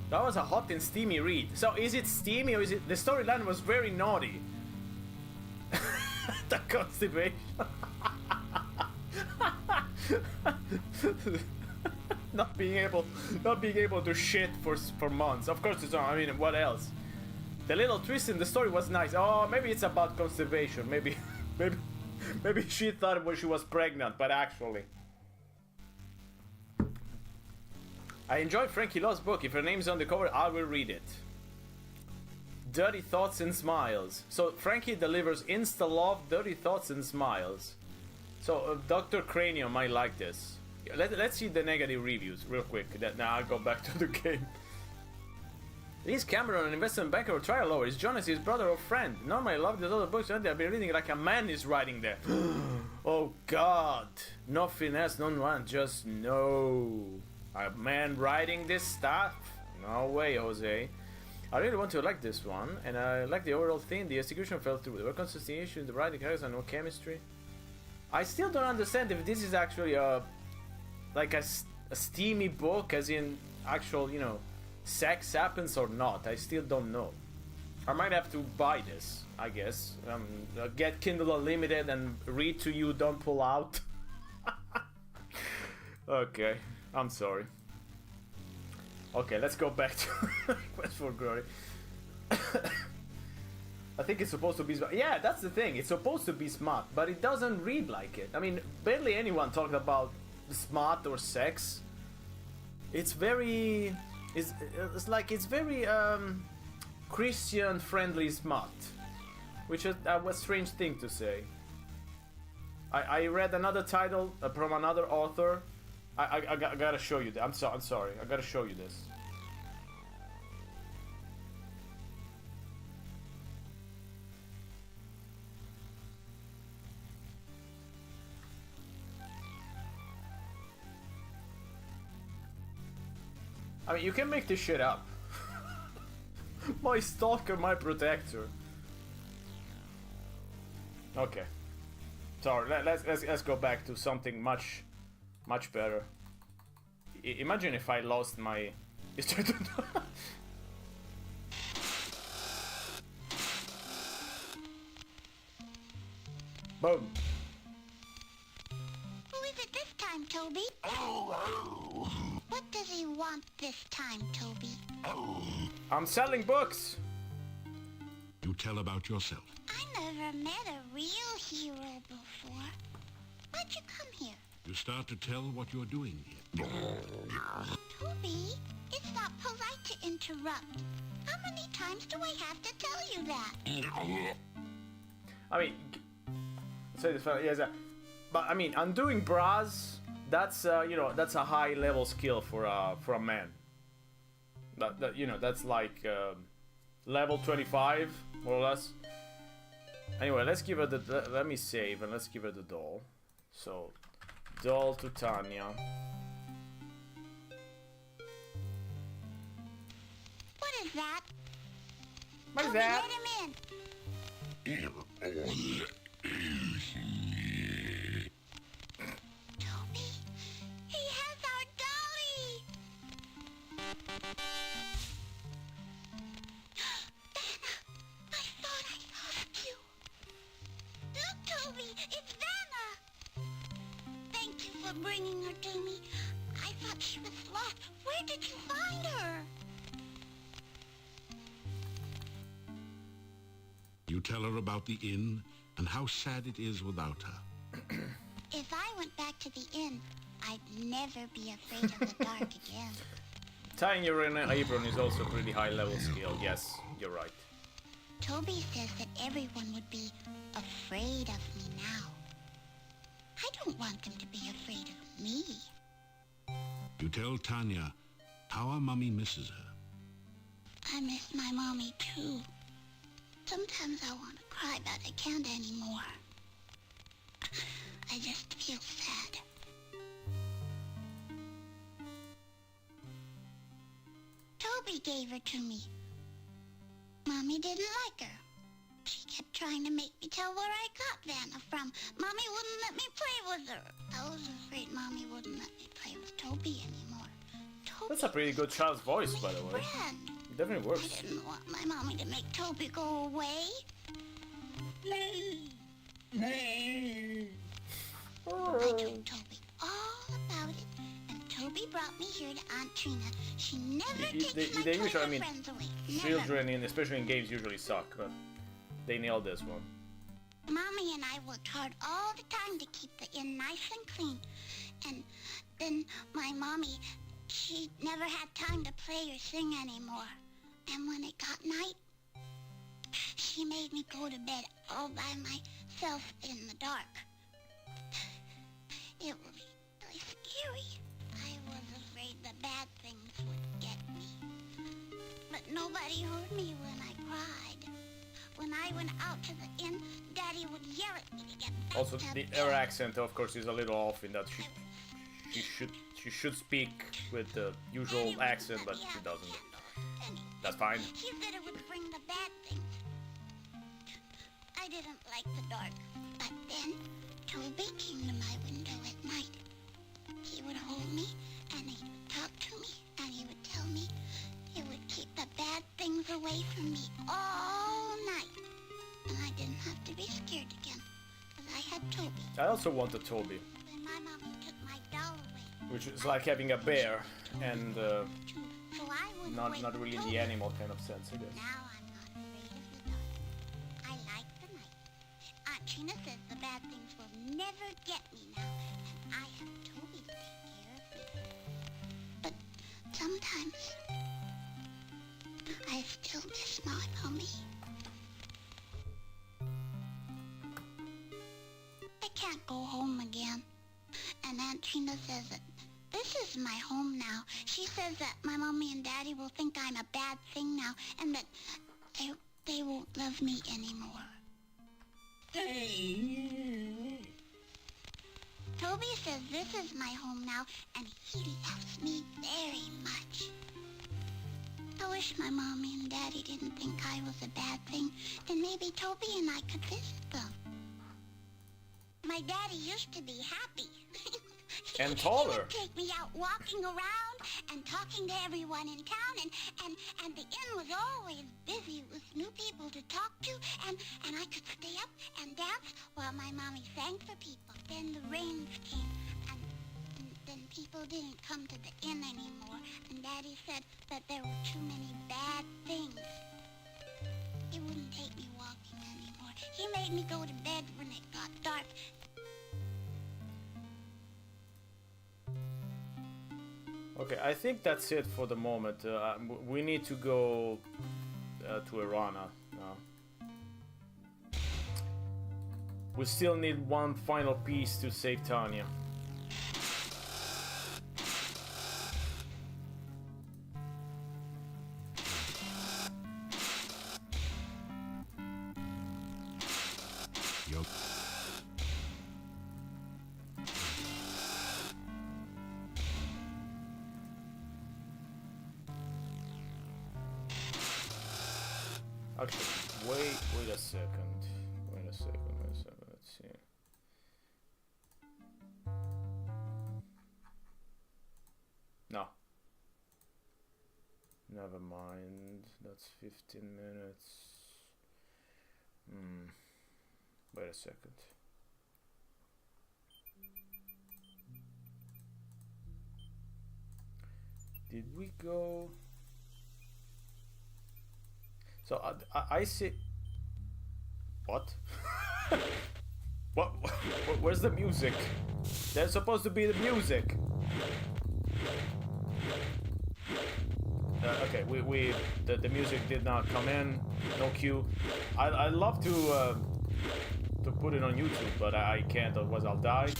That was a hot and steamy read. So is it steamy or is it the storyline was very naughty? The constipation. Not being able to shit for months. Of course it's not. I mean, what else? The little twist in the story was nice. Oh, maybe it's about constipation. Maybe she thought she was pregnant, but actually. I enjoyed Frankie Law's book. If her name's on the cover, I will read it. Dirty thoughts and smiles. So Frankie delivers insta love, dirty thoughts and smiles. So Dr. Cranium might like this. Let's see the negative reviews real quick. Now I'll go back to the game. Is Cameron an investment banker or trial lawyer? Is Jonas his brother or friend? Normally I love these other books and I've been reading like a man is writing there. Oh god. No finesse, no one, just no. A man writing this stuff? No way, Jose. I really want to like this one, and I like the overall theme. The execution fell through. There were consistency, the writing characters and no chemistry. I still don't understand if this is actually like a steamy book, as in actual, you know, sex happens or not. I still don't know. I might have to buy this, I guess. Get Kindle Unlimited and read to you, don't pull out. Okay, I'm sorry. Okay, let's go back to Quest for Glory. I think it's supposed to be smart. Yeah, that's the thing. It's supposed to be smart, but it doesn't read like it. I mean, barely anyone talked about smart or sex. It's very... It's very Christian-friendly smart. Which is a strange thing to say. I read another title from another author. I gotta show you that. I'm sorry. I gotta show you this. I mean, you can make this shit up. My stalker, my protector. Okay. Sorry. Let's go back to something much better. Imagine if I lost my... Boom. Who is it this time, Toby? What does he want this time, Toby? I'm selling books. You tell about yourself. I never met a real hero before. Why'd you come here? You start to tell what you're doing here. Toby, it's not polite to interrupt. How many times do I have to tell you that? I mean, say this, yes, but I mean, undoing bras. That's you know, that's a high level skill for a man. That you know, that's like level 25 more or less. Anyway, let's give her the let me save and let's give her the doll. So, doll to Tanya. What is that? What is Toby, that? let him in. Toby, he has our dolly. Vanna, I thought I lost you. Look, Toby, it's Vanna. Thank you for bringing her to me. I thought she was lost. Where did you find her? You tell her about the inn and how sad it is without her. If I went back to the inn, I'd never be afraid of the dark again. Tying your apron is also pretty high level skill. Yes, you're right. Toby says that everyone would be afraid of me now. I don't want them to be afraid of me. You tell Tanya how her mummy misses her. I miss my mommy too. Sometimes I want to cry, but I can't anymore. I just feel sad. Toby gave her to me. Mommy didn't like her. She kept trying to make me tell where I got Vanna from. Mommy wouldn't let me play with her. I was afraid Mommy wouldn't let me play with Toby anymore. Toby That's a pretty good child's voice, by the way. friend. It definitely works. I didn't want my mommy to make Toby go away. I told Toby all about it, and Toby brought me here to Aunt Trina. She never takes my They usually, clever I mean, friends away. Never. children, especially in games, usually suck, but they nailed this one. Mommy and I worked hard all the time to keep the inn nice and clean. And then my mommy, she never had time to play or sing anymore. And when it got night, she made me go to bed all by myself in the dark. It was really scary. I was afraid the bad things would get me. But nobody heard me when I cried. When I went out to the inn, Daddy would yell at me to get back Also, to her bed. accent, of course, is a little off in that she should speak with the usual accent, but she doesn't. That's fine. She said it would bring the bad things. I didn't like the dark, but then Toby came to my window at night. He would hold me, and he would talk to me, and he would tell me he would keep the bad things away from me all night. And I didn't have to be scared again, because I had Toby. I also want a Toby, When my mommy took my doll away, which is like having a bear, and so I wouldn't wake not really in Toby. the animal kind of sense, I guess. Now I'm not afraid of the dark. I like the night. Aunt Trina says the bad things will never get me now, and I have Toby to take care of me. But sometimes I still miss my mommy. I can't go home again. And Aunt Trina says that this is my home now. She says that my mommy and daddy will think I'm a bad thing now, and that they won't love me anymore. Toby says this is my home now, and he loves me very much. I wish my mommy and daddy didn't think I was a bad thing. Then maybe Toby and I could visit them. My daddy used to be happy. And He taller. would take me out walking around and talking to everyone in town, and the inn was always busy with new people to talk to, and I could stay up and dance while my mommy sang for people. Then the rains came, and then people didn't come to the inn anymore, and Daddy said that there were too many bad things. He wouldn't take me walking anymore. He made me go to bed when it got dark. Okay, I think that's it for the moment. We need to go to Irana now. We still need one final piece to save Tanya. Yup. Actually, wait a second. Wait a second. Let's see. No. Never mind. That's 15 minutes. Wait a second. Did we go? So I see. What? What? Where's the music? There's supposed to be the music. Okay, the music did not come in. No cue. I'd love to put it on YouTube, but I can't. Otherwise, I'll die.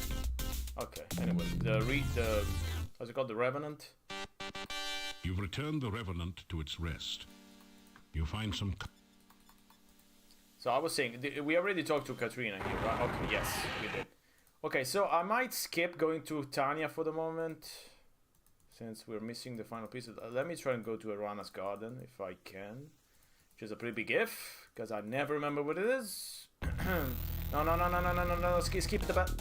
Okay. Anyway, the what's it called? The Revenant. You've returned the Revenant to its rest. You find some... So I was saying, we already talked to Katrina here, right? Okay, yes, we did. Okay, so I might skip going to Tanya for the moment, since we're missing the final pieces. Let me try and go to Irana's garden, if I can. Which is a pretty big if, because I never remember what it is. No, skip the bat.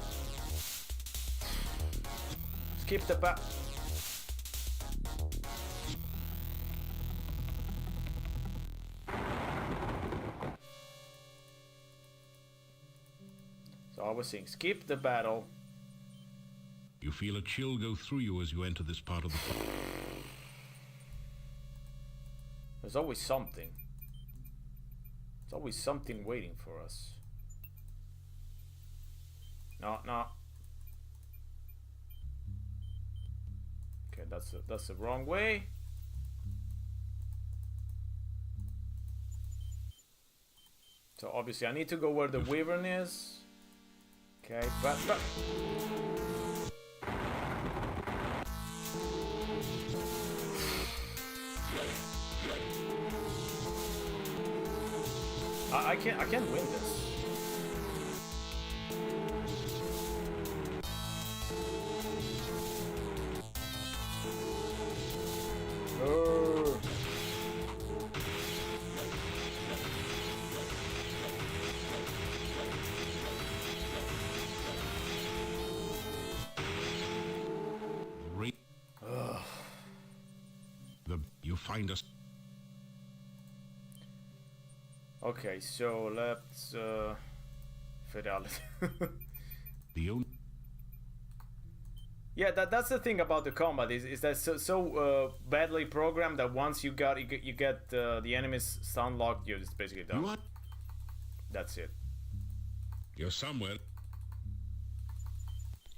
Skip the bat. So I was saying, skip the battle. You feel a chill go through you as you enter this part of the... There's always something. There's always something waiting for us. No. Okay, that's the wrong way. So obviously I need to go where the wyvern is. Okay, but I can't win this. You find us. Okay, so let's fidelity. The only... Yeah, that's the thing about the combat is that so badly programmed that once you get the enemies stun locked, you're just basically done. What? That's it. You're somewhere.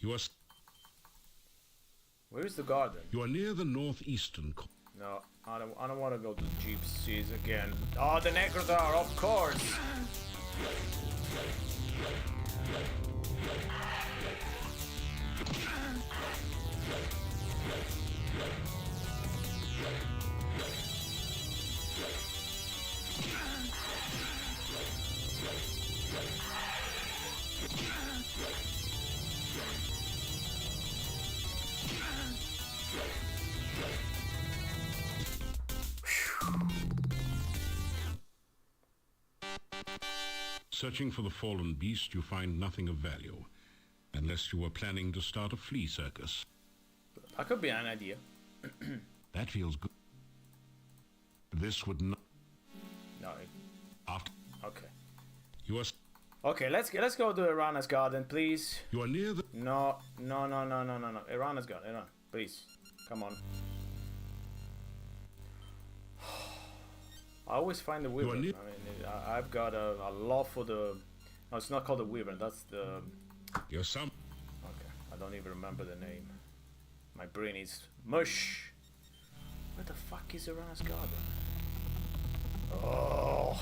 You are. Where is the garden? You are near the northeastern. No, I don't want to go to Gypsies again. Oh, the Necrotar, of course. Searching for the fallen beast, you find nothing of value. Unless you were planning to start a flea circus. That could be an idea. That feels good. This would not... No. After... Okay. You are... Okay, let's go to Irana's garden, please. You are near the... No. Irana's garden, Iran, please. Come on. I always find the wyvern. I mean, I've got a love for the... No, it's not called the wyvern. That's the... You're some... Okay, I don't even remember the name. My brain is mush. Where the fuck is Irana's garden? Oh.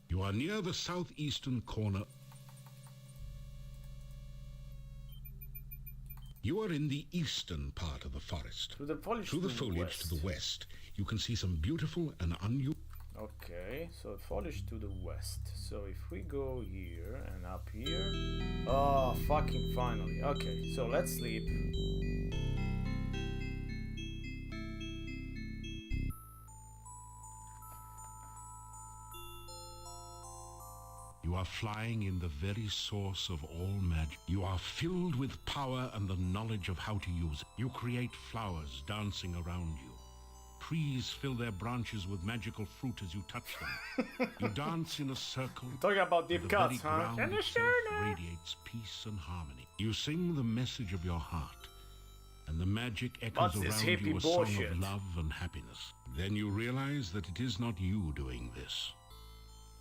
You are near the southeastern corner. You are in the eastern part of the forest. Through the foliage, to the west, you can see some beautiful and unusual... Okay, so foliage to the west. So if we go here and up here... Oh, fucking finally. Okay, so let's sleep. You are flying in the very source of all magic. You are filled with power and the knowledge of how to use it. You create flowers dancing around you. Trees fill their branches with magical fruit as you touch them. You dance in a circle. Talking about deep cuts, huh? The ground itself radiates peace and harmony. You sing the message of your heart, and the magic echoes around you a song of love and happiness. Then you realize that it is not you doing this.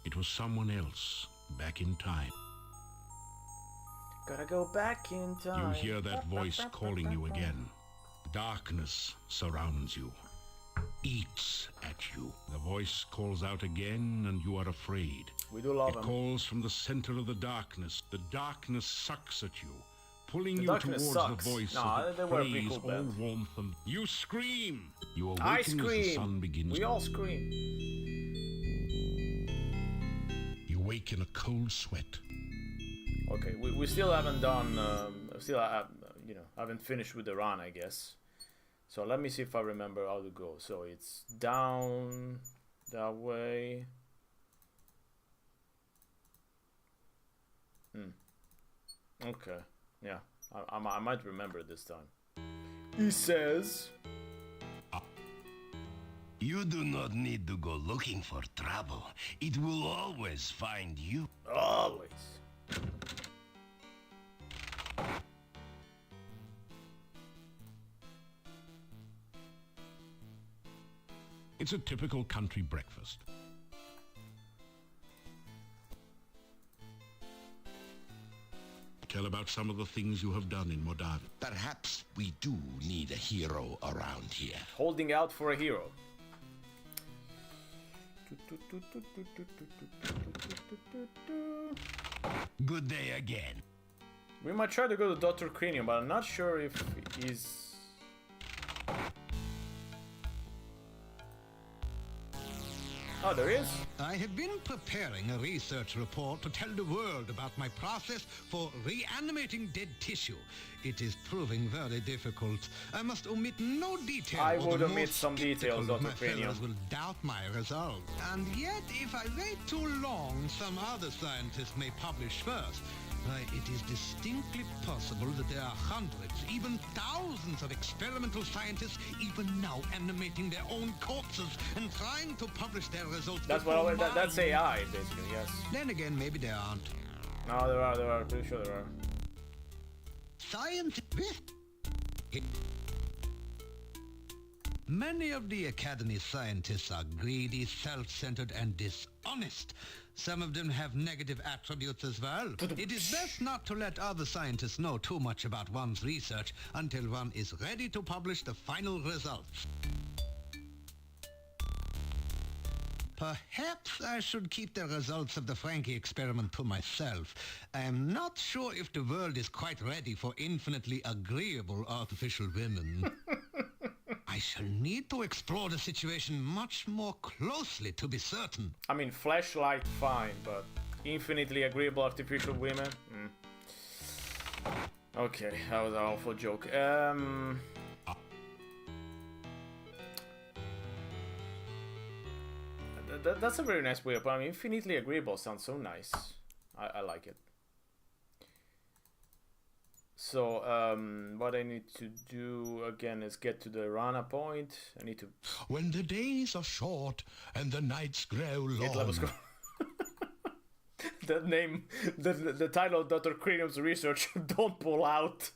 It was someone else, back in time. Gotta go back in time. You hear that voice calling you again. Darkness surrounds you, eats at you. The voice calls out again, and you are afraid. We do love him. It calls from the center of the darkness. The darkness sucks at you, pulling you towards the voice of the praise all warmth and... You scream! You awaken as the sun begins. We all scream. You wake in a cold sweat. Okay, we still haven't done, you know, haven't finished with the run, I guess. So let me see if I remember how to go. So it's down that way. Okay, yeah, I might remember this time. He says... You do not need to go looking for trouble. It will always find you. Always. It's a typical country breakfast. Tell about some of the things you have done in Moldavia. Perhaps we do need a hero around here. Holding out for a hero. Good day again. We might try to go to Dr. Cranium, but I'm not sure if he's... Oh, there is. I have been preparing a research report to tell the world about my process for reanimating dead tissue. It is proving very difficult. I must omit no detail. I would omit some details, Dr. Cranium. My fellows will doubt my results. And yet, if I wait too long, some other scientists may publish first. It is distinctly possible that there are hundreds, even thousands of experimental scientists even now animating their own corpses and trying to publish their results. That's what that's AI, basically, yes. Then again, maybe there aren't. No, there are. Pretty sure there are. Science. Many of the Academy's scientists are greedy, self-centered, and dishonest. Some of them have negative attributes as well. It is best not to let other scientists know too much about one's research until one is ready to publish the final results. Perhaps I should keep the results of the Frankie experiment to myself. I am not sure if the world is quite ready for infinitely agreeable artificial women. I shall need to explore the situation much more closely to be certain. I mean, flashlight, fine, but infinitely agreeable artificial women? Okay, that was an awful joke. That's a very nice way of putting it. Infinitely agreeable sounds so nice. I like it. So, what I need to do again is get to the Rana point. I need to... When the days are short and the nights grow long... That name, the title of Dr. Cranium's research, Don't Pull Out.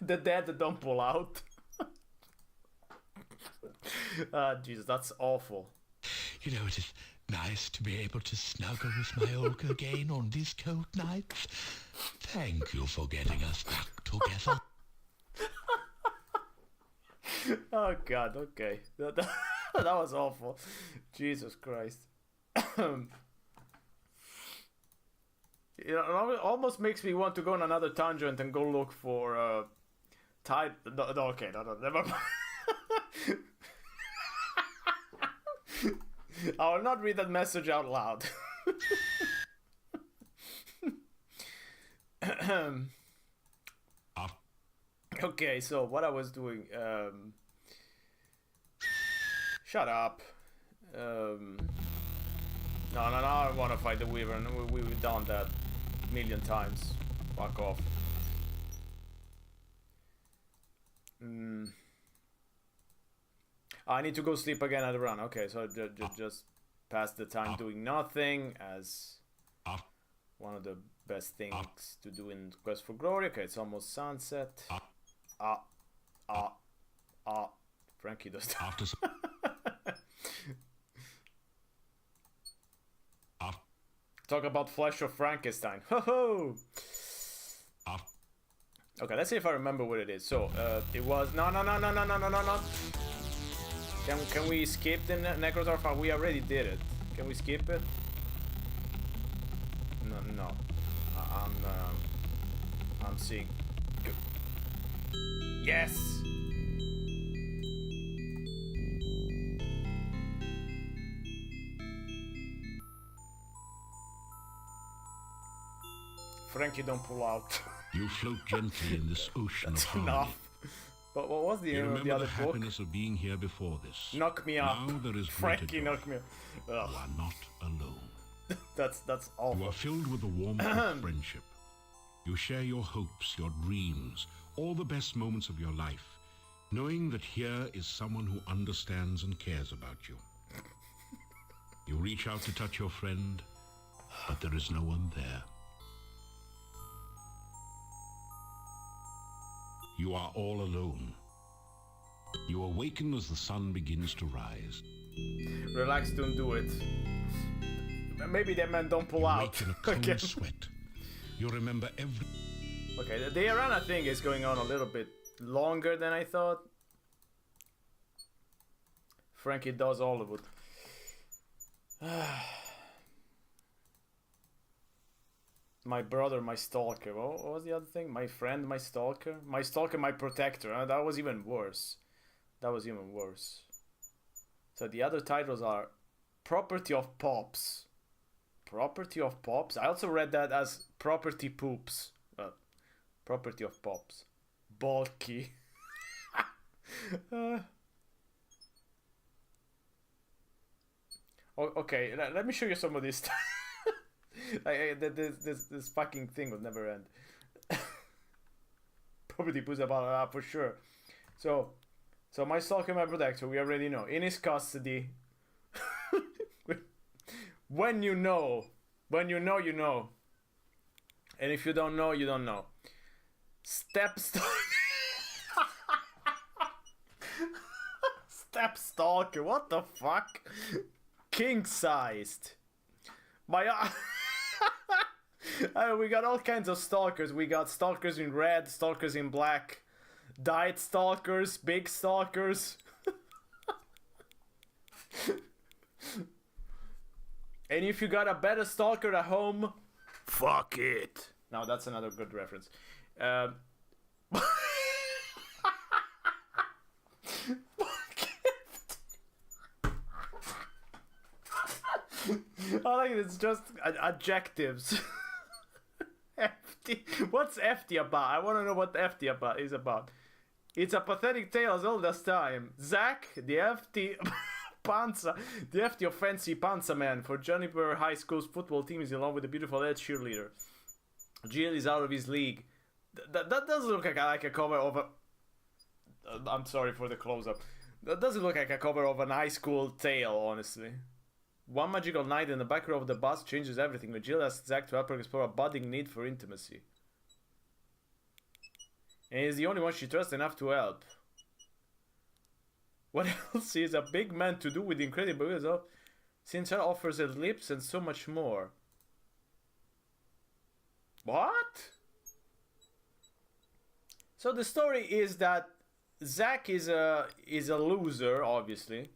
The dead don't pull out. Jesus, that's awful. You know, it is nice to be able to snuggle with my Olga again on these cold nights. Thank you for getting us back together. Oh God, okay. That was awful. Jesus Christ. You know, it almost makes me want to go on another tangent and go look for no, okay, no, never mind. I will not read that message out loud. Okay, so what I was doing, shut up. No, I want to fight the Wyvern. We've done that a million times. Fuck off. I need to go sleep again at the run. Okay, so just pass the time doing nothing as one of the best things to do in Quest for Glory. Okay, it's almost sunset. Frankie does that. Talk about Flesh of Frankenstein. Ho ho! Okay, let's see if I remember what it is. So, it was... No. Can we skip the Necrotarpha? We already did it. Can we skip it? No. I'm seeing... Yes! Frankie, don't pull out. You float gently in this ocean That's of harmony. enough. But what was the name of the other the book? happiness of being here before this. Knock me up. Now there is Frankie, joy. knock me up. You are not alone. That's awful. You are filled with the warmth of friendship. You share your hopes, your dreams, all the best moments of your life, knowing that here is someone who understands and cares about you. You reach out to touch your friend, but there is no one there. You are all alone. You awaken as the sun begins to rise. Relax, don't do it. Maybe that man don't pull You out. wake in a cold sweat. You remember every... Okay, the Arana thing is going on a little bit longer than I thought. Frankie does all of it. My brother, my stalker. What was the other thing? My friend, my stalker. My stalker, my protector. That was even worse. So the other titles are Property of Pops. Property of Pops? I also read that as Property Poops. Property of Pops. Bulky. Okay, let me show you some of this. This fucking thing will never end. Property Poops about for sure. So my stalker, my protector, we already know. In his custody. When you know, you know. And if you don't know, you don't know. Stepstalker. Stepstalker, what the fuck? King-sized. We got all kinds of stalkers. We got stalkers in red, stalkers in black, diet stalkers, big stalkers. And if you got a better stalker at home, fuck it. Now that's another good reference. I like it. It's just adjectives. FT. What's FT about? I want to know what FT about is about. It's a pathetic tale as old as time. Zach, the FT Panza, the FT offensive Panza man for Juniper High School's football team is in love with a beautiful head cheerleader. Jill is out of his league. That does look like a cover of a... I'm sorry for the close-up. That doesn't look like a cover of an high school tale, honestly. One magical night in the back row of the bus changes everything when Jill asks Zack to help her explore a budding need for intimacy. And he's the only one she trusts enough to help. What else is a big man to do with incredible result? Since her offers her lips and so much more. What? So the story is that Zack is a loser, obviously.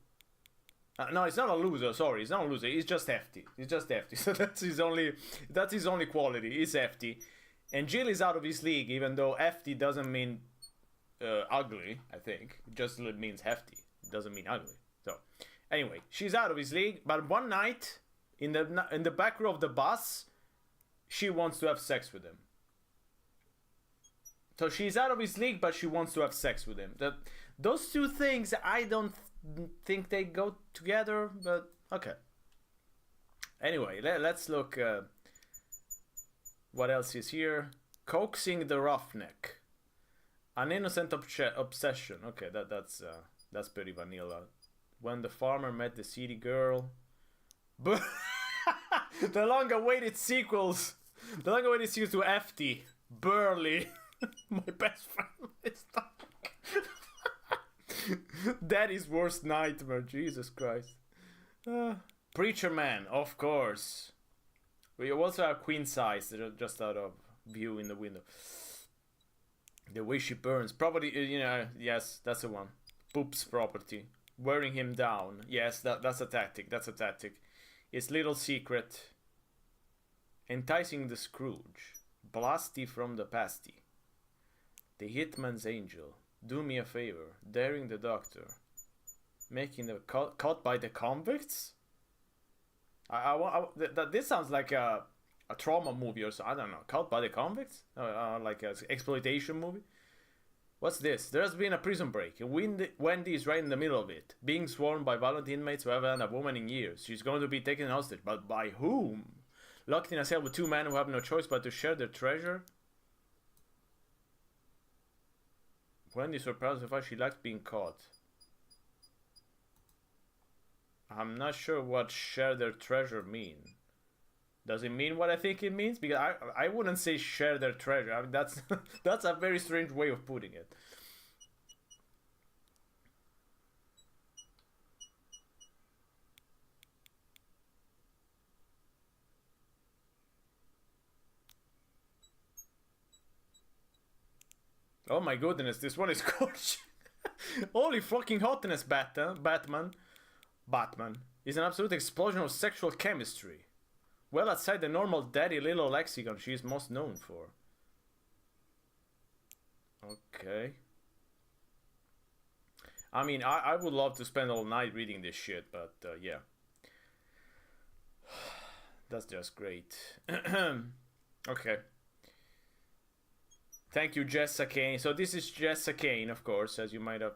No, it's not a loser. Sorry, it's not a loser. He's just hefty. He's just hefty. So that's his only quality. He's hefty. And Jill is out of his league, even though hefty doesn't mean ugly. I think it just means hefty. It doesn't mean ugly. So anyway, she's out of his league. But one night, in the back row of the bus, she wants to have sex with him. So she's out of his league, but she wants to have sex with him. Those two things, I don't think they go together, but okay. Anyway, let's look. What else is here? Coaxing the roughneck. An innocent obsession. Okay, that's pretty vanilla. When the farmer met the seedy girl. The long-awaited sequels. The long-awaited sequels to FT. Burley. My best friend is stuck. Daddy's worst nightmare. Jesus Christ. Preacher Man, of course. We also have Queen Size, just out of view in the window. The way she burns. Probably, yes, that's the one. Poop's property. Wearing him down. Yes, that's a tactic. That's a tactic. It's Little Secret. Enticing the Scrooge. Blasty from the pasty. The Hitman's Angel. Do me a favor. Daring the Doctor. Making the caught by the convicts? This sounds like a trauma movie or so. I don't know. Caught by the convicts? Like an exploitation movie? What's this? There's been a prison break. Wendy is right in the middle of it. Being swarmed by violent inmates who haven't had a woman in years. She's going to be taken hostage. But by whom? Locked in a cell with two men who have no choice but to share their treasure? Wendy surprised the fact she likes being caught. I'm not sure what share their treasure mean. Does it mean what I think it means? Because I wouldn't say share their treasure. I mean, that's that's a very strange way of putting it. Oh my goodness, this one is gorgeous. Holy fucking hotness, Batman. Batman is an absolute explosion of sexual chemistry. Well outside the normal daddy little lexicon she is most known for. Okay. I mean, I would love to spend all night reading this shit, but yeah. That's just great. Okay. Thank you, Jessa Kane. So this is Jessa Kane, of course, as you might have.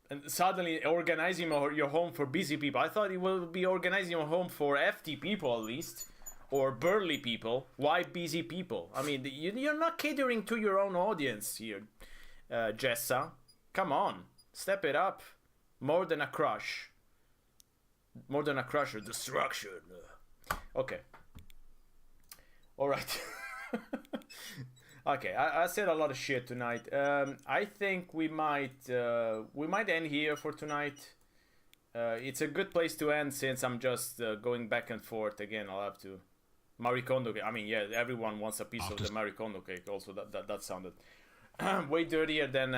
And suddenly organizing your home for busy people. I thought it will be organizing your home for FT people at least. Or burly people. Why busy people? I mean, you're not catering to your own audience here, Jessa. Come on. Step it up. More than a crush. More than a crusher. Destruction. Okay. Alright. Okay, I said a lot of shit tonight. I think we might end here for tonight. It's a good place to end since I'm just going back and forth again. I'll have to Marie Kondo cake. I mean, yeah, everyone wants a piece of the Marie Kondo cake. Also, that sounded way dirtier than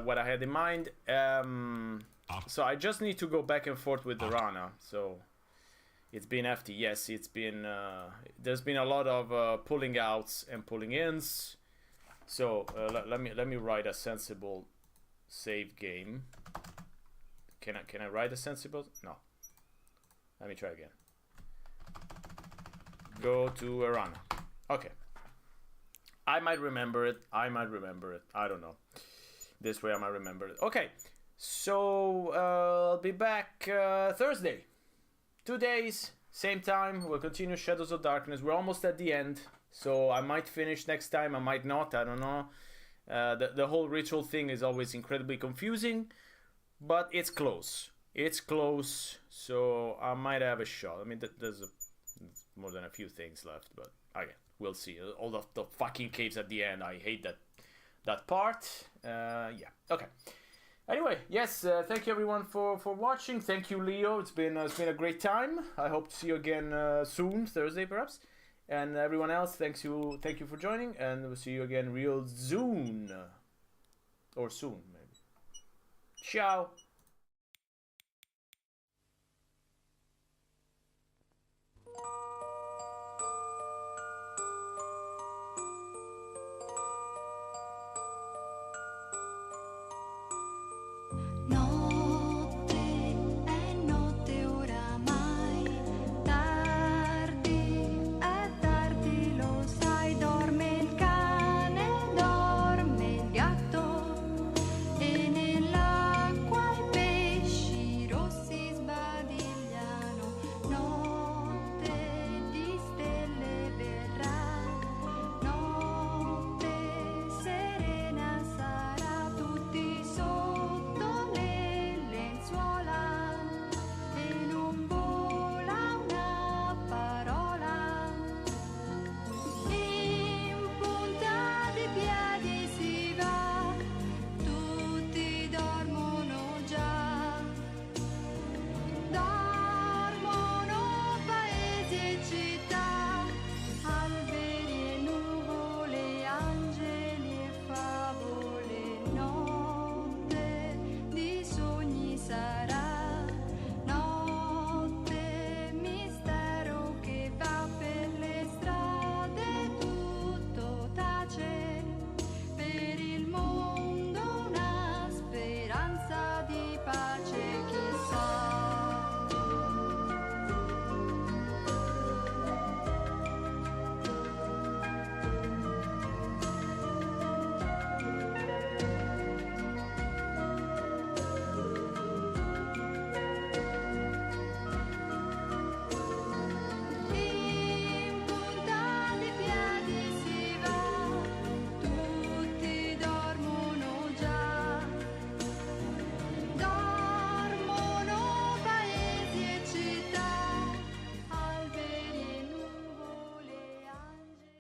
what I had in mind. So I just need to go back and forth with the Rana. So. It's been FT, yes. It's been there's been a lot of pulling outs and pulling ins. So let me write a sensible save game. Can I write a sensible? No. Let me try again. Go to Arana. Okay. I might remember it. I don't know. This way I might remember it. Okay. So I'll be back Thursday. 2 days, same time. We'll continue Shadows of Darkness. We're almost at the end, so I might finish next time. I might not. I don't know. The whole ritual thing is always incredibly confusing, but it's close. It's close, so I might have a shot. I mean, there's more than a few things left, but again, we'll see. All the fucking caves at the end, I hate that part. Yeah, okay. Anyway, yes, thank you everyone for watching. Thank you, Leo. It's been a great time. I hope to see you again soon, Thursday perhaps. And everyone else, thank you for joining, and we'll see you again real soon. Or soon, maybe. Ciao.